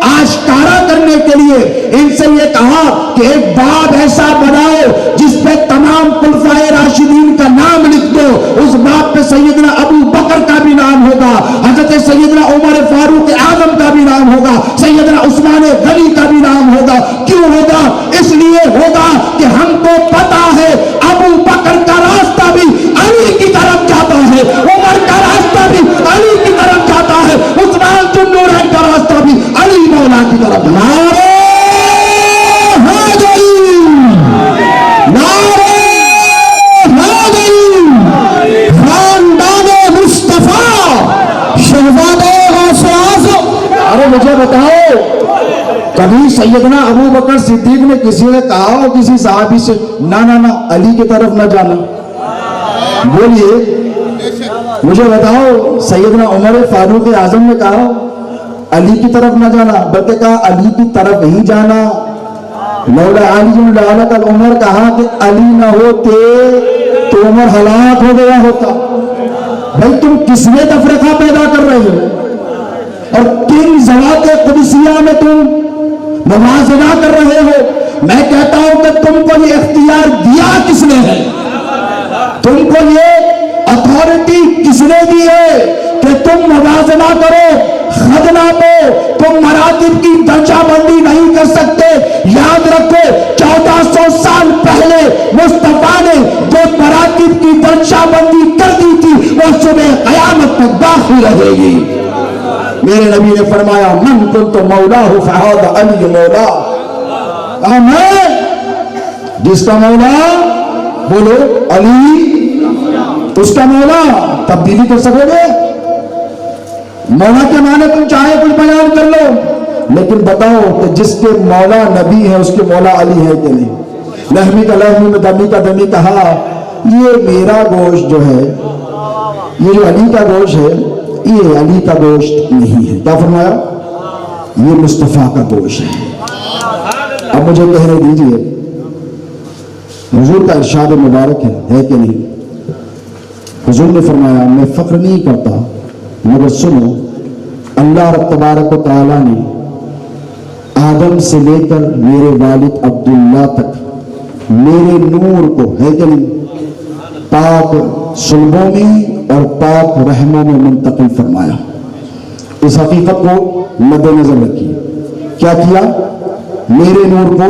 آشکارا کرنے کے لیے ان سے یہ کہا کہ ایک باب ایسا بناؤ جس پہ تمام خلفائے راشدین کا نام لکھ دو، اس باب پہ سیدنا ابو بکر کا بھی نام ہوگا، حضرت سیدنا عمر فاروق اعظم کا بھی نام ہوگا، سیدنا عثمان غنی کا بھی نام ہوگا۔ کیوں ہوگا؟ اس لیے ہوگا کہ ہم کو پتا ہے ابو بکر کا راستہ بھی علی کی طرف جاتا ہے، عمر کا راستہ بھی علی کی طرف جاتا ہے، عثمان ذو النورین کا راستہ بھی علی مولا کی طرف۔ نعرہ حیدری، نعرہ حیدری، خاندان مصطفیٰ، شہزادہ غوث اعظم۔ ارے مجھے بتاؤ کبھی سیدنا ابو بکر صدیق نے کسی نے کہا ہو کسی صحابی سے نا نا نا علی کی طرف نہ جانا؟ بولیے مجھے بتاؤ سیدنا عمر فاروق اعظم نے کہا علی کی طرف نہ جانا بلکہ کہا علی کی طرف ہی جانا؟ مولا علی لعنت عمر کہا کہ علی نہ ہوتے تو عمر ہلاک ہو گیا ہوتا۔ بھائی تم کس میں تفرقہ پیدا کر رہے ہو اور کن ذوات قدسیہ میں تم موازنہ کر رہے ہو؟ میں کہتا ہوں کہ تم کو یہ اختیار دیا کس نے ہے؟ تم کو یہ اتھارٹی کس نے دی ہے کہ تم موازنہ کرو؟ خود ناپو، تم مراتب کی درجہ بندی نہیں کر سکتے۔ یاد رکھو 1400 سال پہلے مصطفیٰ نے جو مراتب کی درجہ بندی کر دی تھی وہ صبح قیامت تک باقی رہے گی۔ میرے نبی نے فرمایا من کنت مولاہ فہذا علی مولا، کہا میں جس کا مولا بولو علی اس کا مولا، تبدیلی کر سکو گے؟ مولا کے معنی تم چاہے کچھ بیان کر لو لیکن بتاؤ کہ جس کے مولا نبی ہے اس کے مولا علی ہے کہ نہیں؟ لحمی کا لحمی میں دمی کا دمی کہا یہ میرا گوشت جو ہے، یہ جو علی کا گوشت ہے یہ علی کا گوشت نہیں ہے۔ کیا فرمایا؟ یہ مصطفیٰ کا گوشت ہے۔ اب مجھے کہنے دیجئے حضور کا ارشاد مبارک ہے کہ نہیں؟ حضور نے فرمایا میں فخر نہیں کرتا مگر سنو اللہ رب تبارک و تعالی نے آدم سے لے کر میرے والد عبداللہ تک میرے نور کو ہے کہ نہیں پاک صلبوں میں اور پاک رحموں میں منتقل فرمایا۔ اس حقیقت کو مد نظر رکھیے۔ کیا کیا؟ میرے نور کو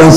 10।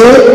1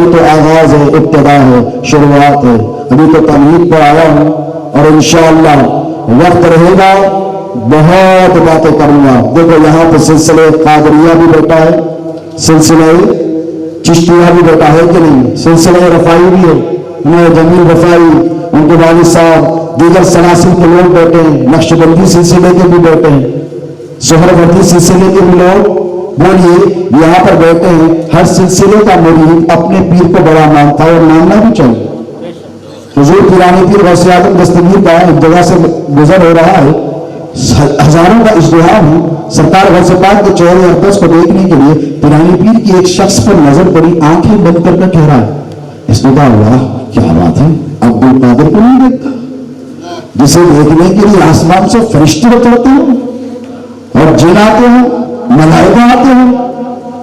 ابھی تو آغاز ہے، ابتدا ہے، شروعات ہے، ابھی تو تمہید پر آیا ہوں اور انشاءاللہ وقت رہے گا بہت باتیں کروں گا. دیکھو یہاں پہ سلسلے قادریہ بھی بیٹھا ہے، سلسلے چشتیہ بھی بیٹھا ہے کہ نہیں، سلسلے رفائی بھی ہے، انہیں جمیل رفائی، ان کے والد صاحب، دیگر سلاسل کے لوگ بیٹھے ہیں، نقشبندی سلسلے کے بھی بیٹھے ہیں، سہروردی سلسلے کے بھی لوگ. بولیے یہاں پر بیٹھے ہیں. ہر سلسلے کا مرید اپنے پیر کو بڑا مانتا ہے اور ماننا بھی چاہیے. حضور پیرانی پیر غوث اعظم دستگیر کا ایک جگہ سے گزر ہو رہا ہے، ہزاروں کا ازدحام ہے. سرکار غوث پاک کے چہرے اقدس کو دیکھنے کے لیے پیرانی پیر کی ایک شخص پر نظر پڑی، آنکھیں بند کر کہہ رہا ہے، اس نے کہا اللہ کیا بات ہے، عبد القادر کو نہیں دیکھتا جسے دیکھنے کے لیے آسمان سے فرشتے اترتے ہیں اور جن آتے ہیں، ملائکہ آتے ہیں،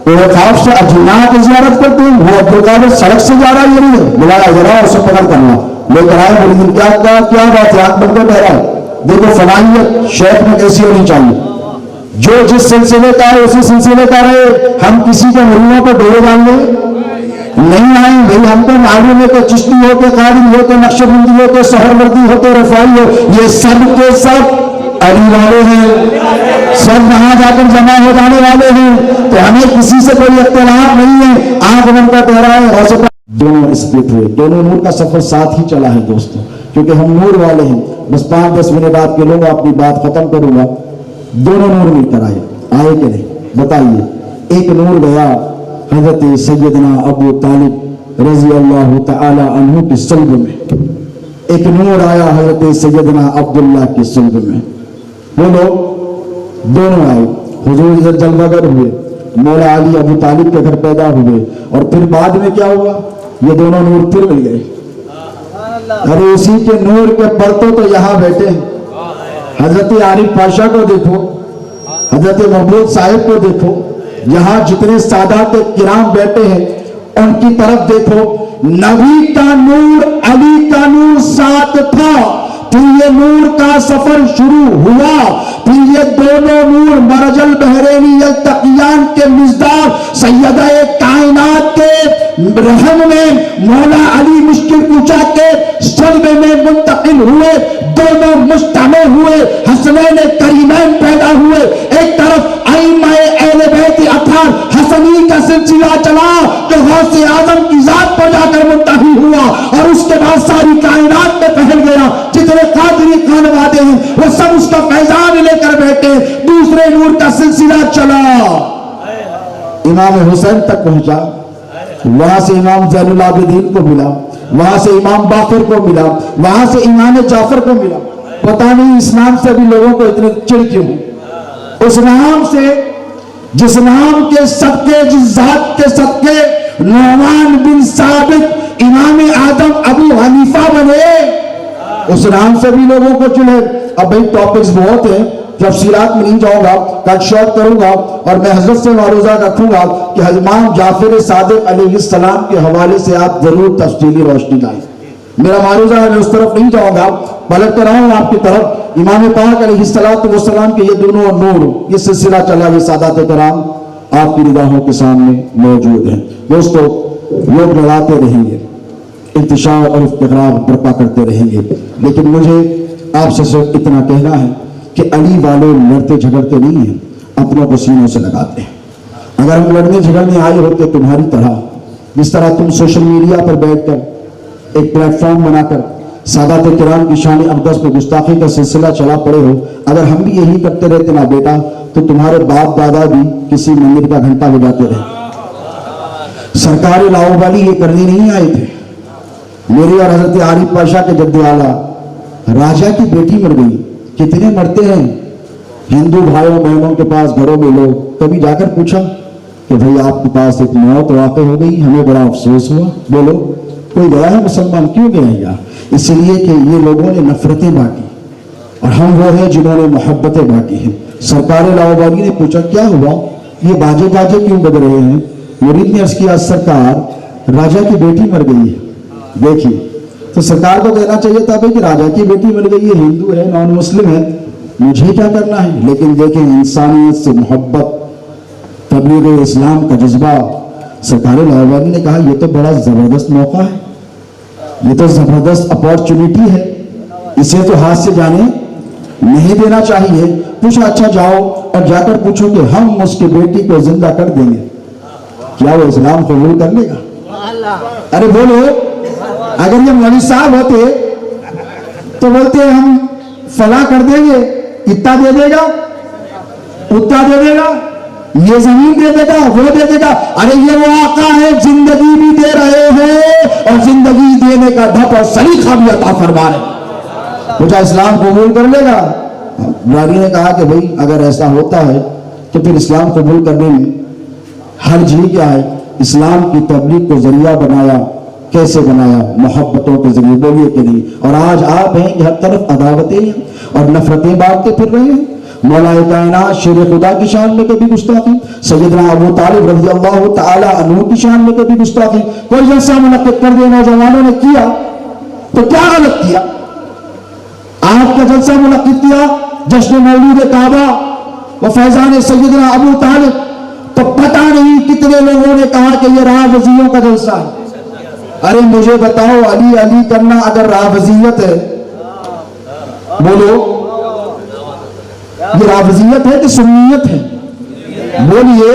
خواب سے اجنات زیارت کرتے ہیں. وہ عبد القادر سڑک سے جا رہا ہے، یہ نہیں ہے، بلایا ذرا اور سے پکڑ کرنا لے کر آئے. بڑی کیا بات ہے، آنکھ بند کر کہہ رہا ہے دیکھو فلانیت شیخ میں کیسی ہونی چاہیے. جو جس سلسلے کا ہے اسی سلسلے کا رہے. ہم کسی کے مریضوں کو ڈورے ڈالنے نہیں آئیں بھائی. ہم کو معلوم ہے کہ چشتی ہو کے قادری ہو کے نقشبندی ہو کے سہروردی ہو کے رفائی ہو، یہ سب کے سب علی والے ہیں، سب وہاں جا کر جمع ہو جانے والے ہیں. تو ہمیں کسی سے کوئی اختلاف نہیں ہے. آنکھ بند کا کہہ رہا ہے. دونوں اسپلٹ ہوئے، دونوں نور کا سفر ساتھ ہی چلا ہے دوستوں، کیونکہ ہم نور والے ہیں. بس 5-10 منٹ آپ کے لوگ اپنی بات ختم کروں گا. دونوں نور مل کر آئے کہ نہیں بتائیے. ایک نور گیا حضرت سیدنا ابو طالب رضی اللہ تعالی عنہ کی صلب میں، ایک نور آیا حضرت سیدنا عبداللہ کی صلب میں. وہ لوگ دونوں آئے، حضور ادھر جلوہ گر ہوئے، مولا علی ابو طالب کے گھر پیدا ہوئے، اور پھر بعد میں کیا ہوا، یہ دونوں نور پھر مل گئے. ارے اسی کے نور کے پرتوں تو یہاں بیٹھے ہیں. حضرت عارف پاشا کو دیکھو، حضرت محمود صاحب کو دیکھو، یہاں جتنے سادات کرام بیٹھے ہیں ان کی طرف دیکھو. نبی کا نور علی کا نور ساتھ تھا، پھر یہ نور کا سفر شروع ہوا، پھر یہ دونوں نور مرج البحرین یلتقیان کے مصداق سیدہ کائنات کے رحم میں مولا علی مشکل کشا کے صلب میں منتقل ہوئے. دونوں مجتمع ہوئے، حسنین کریمین پیدا ہوئے. ایک طرف ائمہ اہل بیت اطہار حسنی کا سلسلہ چلا جو غوث اعظم کی ذات پر جا کر منتہی ہوا، اور اس کے بعد ساری کائنات میں پھیل گیا. جتنے قادری خانوادے ہیں وہ سب اس کا فیضان لے کر بیٹھے. دوسرے نور کا سلسلہ چلا، امام حسین تک پہنچا، وہاں سے امام زین العابدین کو ملا، وہاں سے امام باقر کو ملا، وہاں سے امام جعفر کو ملا. پتہ نہیں اس نام سے بھی لوگوں کو اتنے چڑ کیوں. اس نام سے، جس نام کے صدقے، جس ذات کے صدقے نعمان بن ثابت امام اعظم ابو حنیفہ بنے، اس نام سے بھی لوگوں کو چڑھے. اب بھائی ٹاپکس بہت ہیں، تفصیلات میں نہیں جاؤں گا، کل شارٹ کروں گا، اور میں حضرت سے معروضہ رکھوں گا کہ امام جعفر صادق علیہ السلام کے حوالے سے آپ ضرور تفصیلی روشنی لائیں. میرا معروضہ ہے، میں اس طرف نہیں جاؤں گا، پلٹ کر آؤں آپ کی طرف. امام پاک علیہ السلام کے یہ دونوں نور، یہ سلسلہ چلا، یہ سادات کرام آپ کی نگاہوں کے سامنے موجود ہیں. دوستو لوگ لڑاتے رہیں گے، انتشار اور افتخار برپا کرتے رہیں گے، لیکن مجھے آپ سے صرف اتنا کہنا ہے کہ علی والے لڑتے جھگڑتے نہیں ہیں، اپنوں کو سینوں سے لگاتے ہیں. اگر ہم لڑنے جھگڑنے آئے ہوتے تمہاری طرح، جس طرح تم سوشل میڈیا پر بیٹھ کر ایک پلیٹ فارم بنا کر سادات کرام کی شان اقدس پہ گستاخی کا سلسلہ چلا پڑے ہو، اگر ہم بھی یہی کرتے رہتے نا بیٹا، تو تمہارے باپ دادا بھی کسی مندر کا گھنٹہ بجاتے رہے. سرکار لاؤ والی یہ کرنے نہیں آئے تھے. میری اور حضرت عارف پاشا کے جد اعلیٰ راجہ کی بیٹی مر گئی. کتنے مرتے ہیں ہندو بھائیوں بہنوں کے پاس گھروں میں لوگ. کبھی جا کر پوچھا کہ بھئی آپ کے پاس ایک موت واقع ہو گئی، ہمیں بڑا افسوس ہوا. بولو کوئی گیا ہے مسلمان؟ کیوں گیا ہے یار؟ اس لیے کہ یہ لوگوں نے نفرتیں بانٹی اور ہم وہ ہیں جنہوں نے محبتیں بانٹی ہیں. سرکار لاہوری نے پوچھا کیا ہوا، یہ باجے باجے کیوں بج رہے ہیں؟ مرید نے عرض کیا سرکار راجہ کی بیٹی مر گئی ہے. دیکھیے تو سرکار کو کہنا چاہیے تھا کہ راجہ کی بیٹی مر گئی ہے، ہندو ہے نان مسلم ہے، مجھے کیا کرنا ہے. لیکن دیکھیں انسانیت سے محبت، تبلیغ اسلام کا جذبہ، سرکار لاہوری نے کہا یہ تو بڑا زبردست موقع ہے، یہ تو زبردست اپارچونٹی ہے، اسے تو ہاتھ سے جانے نہیں دینا چاہیے۔ پوچھا اچھا جاؤ اور جا کر پوچھو کہ ہم اس کی بیٹی کو زندہ کر دیں گے، کیا وہ اسلام قبول کر لے گا؟ ارے بولو، اگر یہ مولوی صاحب ہوتے تو بولتے ہم فلاں کر دیں گے، اتنا دے دے گا، اتنا دے دے گا، یہ زمین دے دے گا، وہ دے دے گا۔ ارے یہ وہ آقا ہے زندگی بھی دے رہے ہیں اور زندگی دینے کا ڈھپ اور سلیقہ بھی عطا فرما رہے ہیں۔ پوچھا اسلام قبول کر لے گا؟ راوی نے کہا کہ بھئی اگر ایسا ہوتا ہے تو پھر اسلام قبول کرنے میں حرج ہی کیا ہے؟ اسلام کی تبلیغ کو ذریعہ بنایا، کیسے بنایا؟ محبتوں کے ذریعے، بولیے کہ نہیں؟ اور آج آپ ہیں کہ ہر طرف عداوتیں اور نفرتیں بانٹتے پھر رہے ہیں۔ مولا کائنات شیر خدا کی شان میں کبھی گستاخی، سیدنا ابو طالب رضی اللہ تعالی عنہ کی شان میں کبھی گستاخی۔ کوئی جلسہ منعقد کر دیا نوجوانوں نے کیا تو کیا غلط کیا؟ آپ کا جلسہ منعقد کیا جشن مولود کعبہ و فیضان سیدنا ابو طالب، تو پتہ نہیں کتنے لوگوں نے کہا کہ یہ رافضیوں کا جلسہ ہے۔ ارے مجھے بتاؤ، علی علی کرنا اگر رافضیت ہے، بولو یہ رافضیت ہے کہ سنیت ہے؟ بولیے۔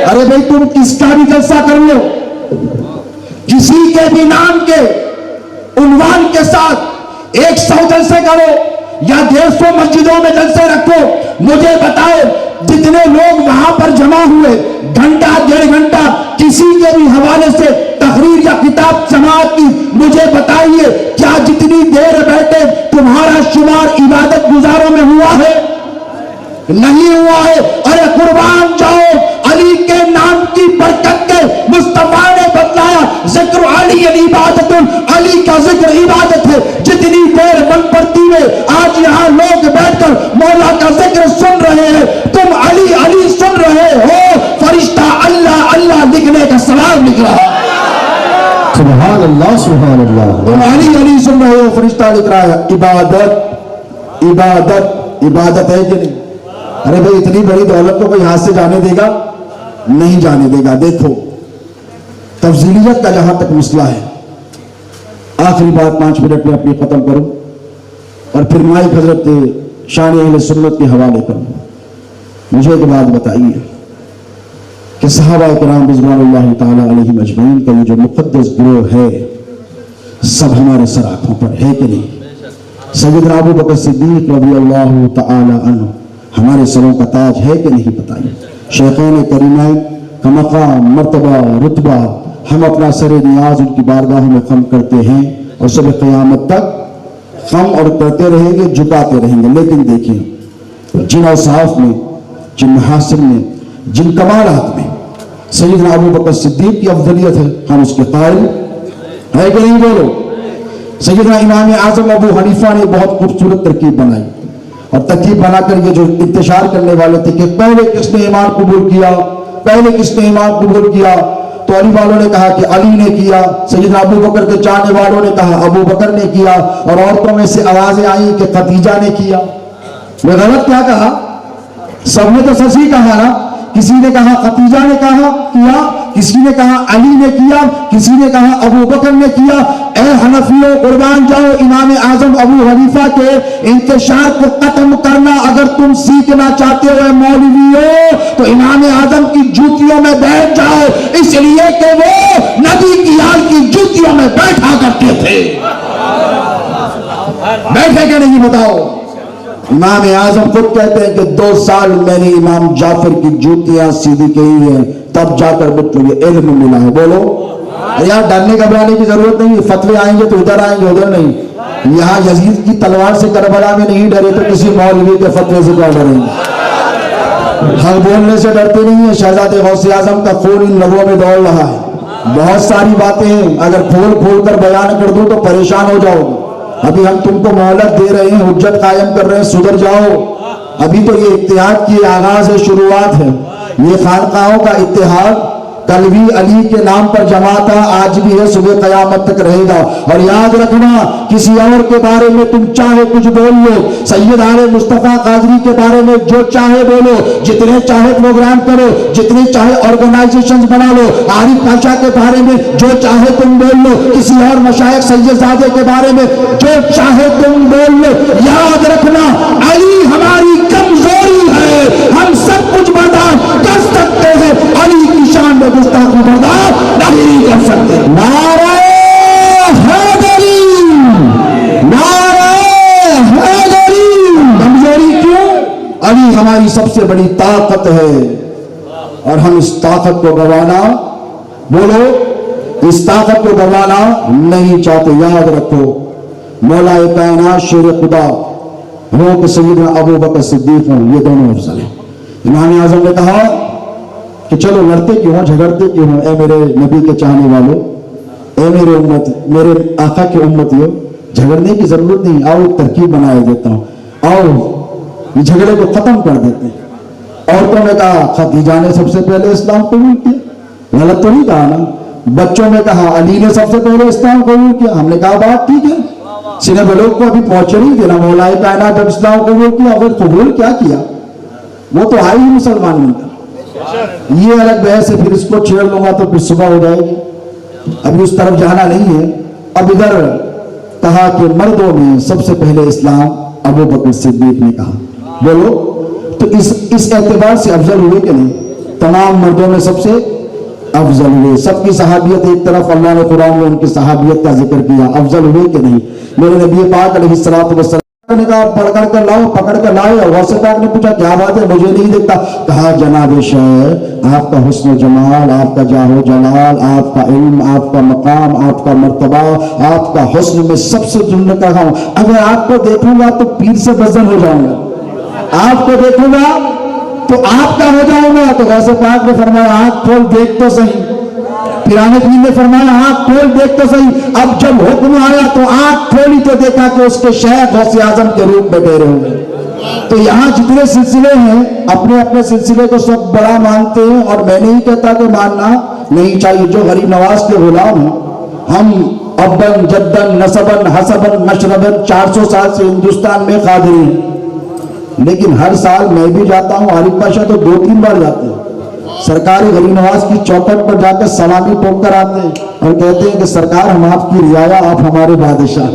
ارے بھائی تم کس کا بھی جلسہ کر لو، کسی کے بھی نام کے عنوان کے ساتھ 100 جلسے کرو یا 150 مسجدوں میں جلسے رکھو، مجھے بتاؤ جتنے لوگ وہاں پر جمع ہوئے گھنٹہ 1.5 گھنٹہ کسی کے بھی حوالے سے تقریر یا کتاب سماعت کی، مجھے بتائیے کیا جتنی دیر بیٹھے تمہارا شمار عبادت گزاروں میں ہوا ہے؟ نہیں ہوا ہے۔ ارے قربان جاؤ، علی کے نام کی برکت کے مصطفیٰ نے بتلایا ذکر علی عبادت، علی کا ذکر عبادت ہے۔ جتنی دیر من پڑتی ہے، آج یہاں لوگ بیٹھ کر مولا کا ذکر سن رہے ہیں، تم علی علی سن رہے ہو، فرشتہ اللہ اللہ لکھنے کا سلام لکھ رہا ہے۔ سبحان اللہ سبحان اللہ۔ تم علی علی سن رہے ہو، فرشتہ لکھ رہا ہے۔ عبادت عبادت عبادت ہے کہ نہیں؟ ارے بھائی اتنی بڑی دولت کو کوئی ہاتھ سے جانے دے گا؟ نہیں جانے دے گا۔ دیکھو تفضیلیت کا جہاں تک مسئلہ ہے، آخری بات 5 منٹ میں اپنی ختم کروں اور پھر مائک حضرت شان اہل سنت کے حوالے کروں۔ مجھے ایک بات بتائیے کہ صحابہ کرام رضوان اللہ تعالی علیہم اجمعین کا یہ جو مقدس گروہ ہے سب ہمارے سر آنکھوں پر ہے کہ نہیں؟ سیدنا ابو بکر صدیق رضی اللہ تعالی عنہ ہمارے سروں کا تاج ہے کہ نہیں؟ بتائیے۔ شیخین کریمین کا مقام، مرتبہ، رتبہ، ہم اپنا سر نیاز ان کی بارگاہ میں خم کرتے ہیں اور صبح قیامت تک خم اور کرتے رہیں گے، جھکاتے رہیں گے۔ لیکن دیکھیں جن اوصاف میں، جن محاسن میں، جن کمالات میں سیدنا ابو بکر صدیق کی افضلیت ہے، ہم اس کے قائل ہے کہ نہیں؟ بولو۔ سیدنا امام اعظم ابو حنیفہ نے بہت خوبصورت ترکیب بنائی اور ترکیب بنا کر یہ جو انتشار کرنے والے تھے کہ پہلے کس نے ایمان قبول کیا، پہلے کس نے ایمان قبول کیا، تو علی والوں نے کہا کہ علی نے کیا، سیدنا ابو بکر کے چاہنے والوں نے کہا ابو بکر نے کیا، اور عورتوں میں سے آوازیں آئیں کہ خدیجہ نے کیا۔ میں غلط کیا کہا؟ سب نے تو سچ ہی کہا نا۔ کسی نے کہا خدیجہ نے کہا کیا، کسی نے کہا علی نے کیا، کسی نے کہا ابو بکر نے کیا۔ اے حنفیوں قربان جاؤ، امام اعظم ابو حنیفہ کے انتشار کو ختم کرنا اگر تم سیکھنا چاہتے ہو اے مولویوں، تو امام اعظم کی جوتیوں میں بیٹھ جاؤ، اس لیے کہ وہ نبی کی آل کی جوتیوں میں بیٹھا کرتے تھے۔ بیٹھے کہ نہیں بتاؤ؟ امام اعظم خود کہتے ہیں کہ 2 سال میں نے امام جعفر کی جوتیاں سیدھی کی ہیں، تب جا کر مجھ کو یہ علم ملا ہے۔ بولو یار، ڈرنے گھبرانے کی ضرورت نہیں ہے، فتوے آئیں گے تو ادھر آئیں گے ادھر نہیں۔ یہاں یزید کی تلوار سے کربلا میں نہیں ڈرے تو کسی مولوی کے فتوے سے کیا ڈریں گے؟ حق بولنے سے ڈرتے نہیں ہیں۔ شہزادے غوث اعظم کا خون ان لوگوں میں دوڑ رہا ہے۔ بہت ساری باتیں ہیں، اگر کھول کھول کر بیان کر دوں تو پریشان ہو جاؤ گے۔ ابھی ہم تم کو مہلت دے رہے ہیں، حجت قائم کر رہے ہیں، سدھر جاؤ۔ ابھی تو یہ اتحاد کی آغاز ہے، شروعات ہے۔ یہ خانقاہوں کا اتحاد کل بھی علی کے نام پر جمع تھا، آج بھی ہے، صبح قیامت تک رہے گا. اور یاد رکھنا کسی اور کے بارے میں تم چاہے کچھ بول لو، سید عالم مصطفیٰ قادری کے بارے میں جو چاہے بولو، جتنے چاہے پروگرام کرو، جتنے چاہے آرگنائزیشن بنا لو، عارف پاشا کے بارے میں جو چاہے تم بول لو، کسی اور مشائخ سید زادے کے بارے میں جو چاہے تم بول لو، یاد رکھنا علی ہماری کمزوری ہے، ہم سب کچھ برداشت کر سکتے ہیں، علی کی شان میں گستاخی برداشت نہیں کر سکتے. نعرہ حیدری، نعرہ حیدری. کمزوری کیوں؟ علی ہماری سب سے بڑی طاقت ہے اور ہم اس طاقت کو گوانا، بولو، اس طاقت کو گوانا نہیں چاہتے. یاد رکھو مولا کائنات شیر خدا ہو کہ سیدنا ابو بکر صدیق ہوں، یہ دونوں افضل ہیں. امام اعظم نے کہا کہ چلو لڑتے کیوں ہوں، جھگڑتے کیوں ہوں، اے میرے نبی کے چاہنے والوں، اے میرے امت، میرے آقا کے امتیوں، جھگڑنے کی ضرورت نہیں، آؤ ایک ترکیب بنائے دیتا ہوں، آؤ یہ جھگڑے کو ختم کر دیتے ہیں. عورتوں نے کہا خدیجہ نے سب سے پہلے اسلام قبول کیا، غلط تو نہیں کہا نا. بچوں نے کہا علی نے سب سے پہلے اسلام قبول کیا، ہم نے کہا بات ٹھیک ہے. سینہ بلوغ کو ابھی پہنچے نہیں دینا، مولا کائنات جب اسلام قبول کیا، اگر قبول کیا کیا، وہ تو آئی ہی مسلمان نہیں تھا. یہ الگ بحث ہے، پھر اس کو چھیڑ لوں گا تو پھر صبح ہو جائے گی، ابھی اس طرف جانا نہیں ہے. اب ادھر کہا کہ مردوں میں سب سے پہلے اسلام ابو بکر صدیق نے کہا. بولو تو اس اعتبار سے افضل ہوئے کہ نہیں؟ تمام مردوں میں سب سے افضل ہوئے. سب کی صحابیت ایک طرف، اللہ نے قرآن میں ان کی صحابیت کا ذکر کیا، افضل ہوئے کہ نہیں؟ میرے نبی پاک علیہ الصلوۃ والسلام نے کہا پڑھ کر کے لاؤ، پکڑ کر لائے. اور غوث پاک نے پوچھا کیا بات ہے، مجھے نہیں دیکھتا. کہا جناب شیخ، آپ کا حسن و جمال، آپ کا جاہ و جلال، آپ کا علم، آپ کا مقام، آپ کا مرتبہ، آپ کا حسن میں سب سے جننے کا ہوں. اگر آپ کو دیکھوں گا تو پیر سے بدل ہو جاؤں گا، آپ کو دیکھوں گا تو آپ کا ہو جاؤں گا. تو غوث پاک نے فرمایا آنکھ کھول دیکھ تو صحیح. پیرانے پیر نے فرمایا آنکھ کھول دیکھ تو صحیح. اب جب حکم آیا تو آنکھ کھولی تو دیکھا کہ اس کے شیخ غوث اعظم کے روپ میں ٹھہرے ہوئے. تو یہاں جتنے سلسلے ہیں اپنے اپنے سلسلے کو سب بڑا مانتے ہیں، اور میں نہیں کہتا کہ ماننا نہیں چاہیے. جو غریب نواز کے غلام ہیں، ہم ابن جدن نسبن حسبن مشربن 400 سال سے ہندوستان میں قادری ہیں، لیکن ہر سال میں بھی جاتا ہوں. عارف پاشا تو 2-3 بار جاتے ہیں. سرکار غریب نواز کی چوکٹ پر جا کر سلامی ٹوک کر آتے ہیں اور کہتے ہیں کہ سرکار ہم آپ کی رعایا، آپ ہمارے بادشاہ،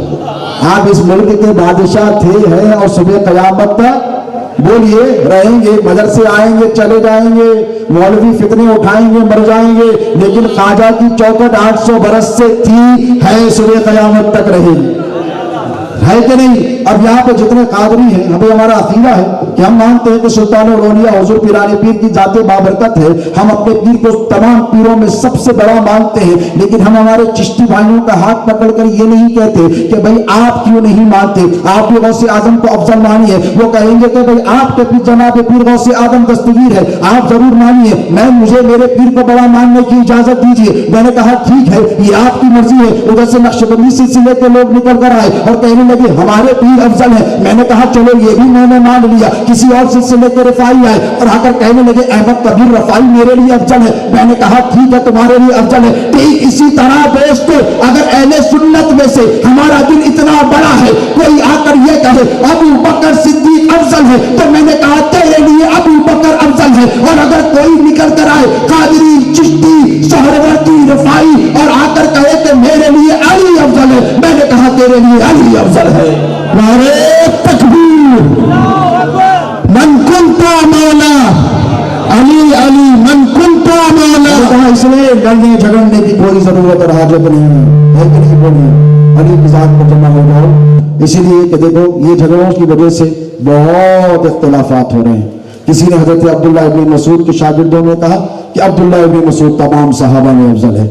آپ اس ملک کے بادشاہ تھے، ہیں اور صبح قیامت تک بولیے رہیں گے. مدرسے آئیں گے، چلے جائیں گے، مولوی فتنے اٹھائیں گے، مر جائیں گے، لیکن خواجہ کی چوکٹ 800 برس سے تھی، ہے، صبح قیامت تک رہے گی، ہے کہ نہیں؟ اب یہاں پہ جتنے قادری ہیں، ہمیں ہمارا عقیدہ ہے کہ ہم مانتے ہیں کہ سلطان الاولیاء حضور پیرانے پیر کی ذات بابرکت ہے. ہم اپنے پیر کو تمام پیروں میں سب سے بڑا مانتے ہیں، لیکن ہم ہمارے چشتی بھائیوں کا ہاتھ پکڑ کر یہ نہیں کہتے کہ بھائی آپ کیوں نہیں مانتے، آپ بھی غوث اعظم کو افضل مانیے. وہ کہیں گے کہ بھائی آپ کے پیر جناب پیر غوث اعظم دستگیر ہے، آپ ضرور مانیے. مجھے میرے پیر کو بڑا ماننے کی اجازت دیجیے. میں نے کہا ٹھیک ہے، یہ آپ کی مرضی ہے. ادھر سے نقشبندی سلسلے کے لوگ نکل کر آئے اور کہنے لگے ہمارے پیر افضل ہے. میں نے کہا چلو یہ بھی میں نے مان لیا. کسی اور سلسلے کے رفائی آئے اور آ کر کہنے لگے احمد کبیر رفائی میرے لیے افضل ہے. میں نے کہا ٹھیک ہے تمہارے لیے افضل ہے. ٹھیک اسی طرح دوستو، اگر اہل سنت میں سے ہمارا دل اتنا بڑا ہے، کوئی آ کر یہ کہے ابو بکر صدیق افضل ہے، تو میں نے کہا تیرے لیے ابو بکر افضل ہے. اور اگر کوئی نکل کر آئے قادری، چشتی، سہروردی، رفائی اور آ کر کہے کہ میرے لیے علی افضل ہے، میں نے کہا تیرے لیے علی افضل ہے. نعرہ تکبیر، من کنت مولا علی علی من کنت مولا. اس لیے لڑنے جھگڑنے کی کوئی ضرورت اور حاجت نہیں ہے کہ نہیں بولیے علی کی ذات پر جمع ہو جاؤ. اسی لیے کہ دیکھو یہ جھگڑوں کی وجہ سے بہت اختلافات ہو رہے ہیں. کسی نے حضرت عبداللہ ابن مسعود کے شاگردوں نے کہا کہ عبداللہ ابن مسعود تمام صحابہ میں افضل ہے.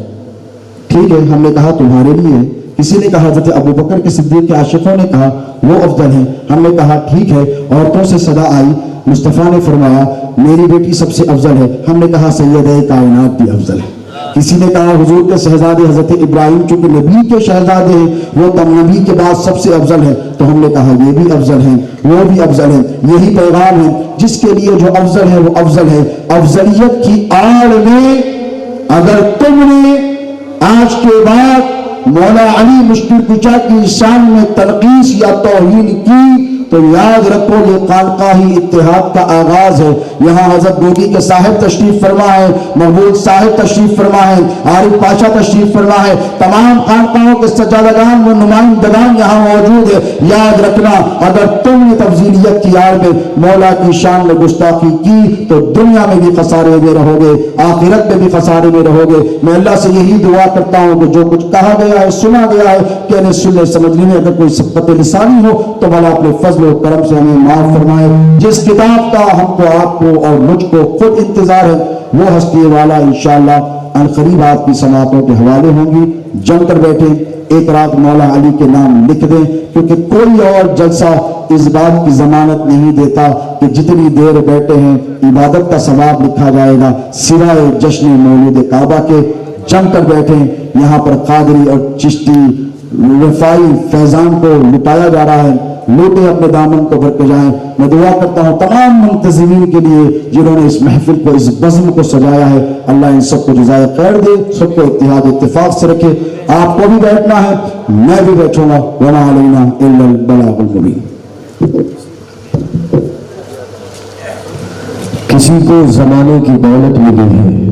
ٹھیک ہے، ہم نے کہا تمہارے لیے. کسی نے کہا حضرت ابو بکر کے صدیق کے عاشقوں نے کہا وہ افضل ہیں. ہم نے کہا ٹھیک ہے. عورتوں سے صدا آئی، مصطفیٰ نے فرمایا میری بیٹی سب سے افضل ہے. ہم نے کہا سیدہ کائنات بھی افضل ہے. کسی نے کہا حضور کے شہزادے حضرت ابراہیم چونکہ نبی کے شہزادے ہیں، وہ تم نبی کے بعد سب سے افضل ہے. تو ہم نے کہا یہ بھی افضل ہیں، وہ بھی افضل ہیں. یہی پیغام ہے، جس کے لیے جو افضل ہے وہ افضل ہے. افضلیت کی آڑ میں اگر تم نے آج کے بعد مولا علی مشکل کشا کی شان میں تنقیص یا توہین کی تو یاد رکھو یہ خانقاہی اتحاد کا آغاز ہے. یہاں حضرت گوگی کے صاحب تشریف فرما ہے, محمود صاحب تشریف فرما ہے, عارف پاشا تشریف فرما ہے, تمام خانقاہوں کے سجادگان و نمائندگان یہاں موجود ہے. یاد رکھنا اگر تم نے تفضیلیت کی آڑ میں مولا کی شان میں گستاخی کی تو دنیا میں بھی خسارے میں رہو گے, آخرت میں بھی خسارے میں رہو گے. میں اللہ سے یہی دعا کرتا ہوں کہ جو کچھ کہا گیا ہے سنا گیا ہے کہنے سننے سمجھنے میں اگر کوئی سبقت لسانی ہو تو مولا اپنے فضل و کرم سے ہمیں معاف فرمائے. جس کتاب کا ہم کو آپ کو اور مجھ کو خود انتظار ہے وہ ہستی والا انشاءاللہ عنقریب آپ کی سماعتوں کے حوالے ہوں گی. جم کر بیٹھے, ایک رات مولا علی کے نام لکھ دیں, کیونکہ کوئی اور جلسہ اس بات کی ضمانت نہیں دیتا کہ جتنی دیر بیٹھے ہیں عبادت کا ثواب لکھا جائے گا سوائے جشن مولود کعبہ کے. جم کر بیٹھیں, یہاں پر قادری اور چشتی رفائی فیضان کو لٹایا جا رہا ہے, لوٹے اپنے دامن کو بھر کے جائیں. میں دعا کرتا ہوں تمام منتظمین کے لیے جنہوں نے اس محفل کو اس بزم کو سجایا ہے, اللہ ان سب کو جزائے خیر دے, سب کو اتحاد اتفاق سے رکھے. آپ کو بھی بیٹھنا ہے, میں بھی بیٹھوں گا. وما علینا الا البلاغ المبین. کسی کو زمانے کی دولت ملی ہے,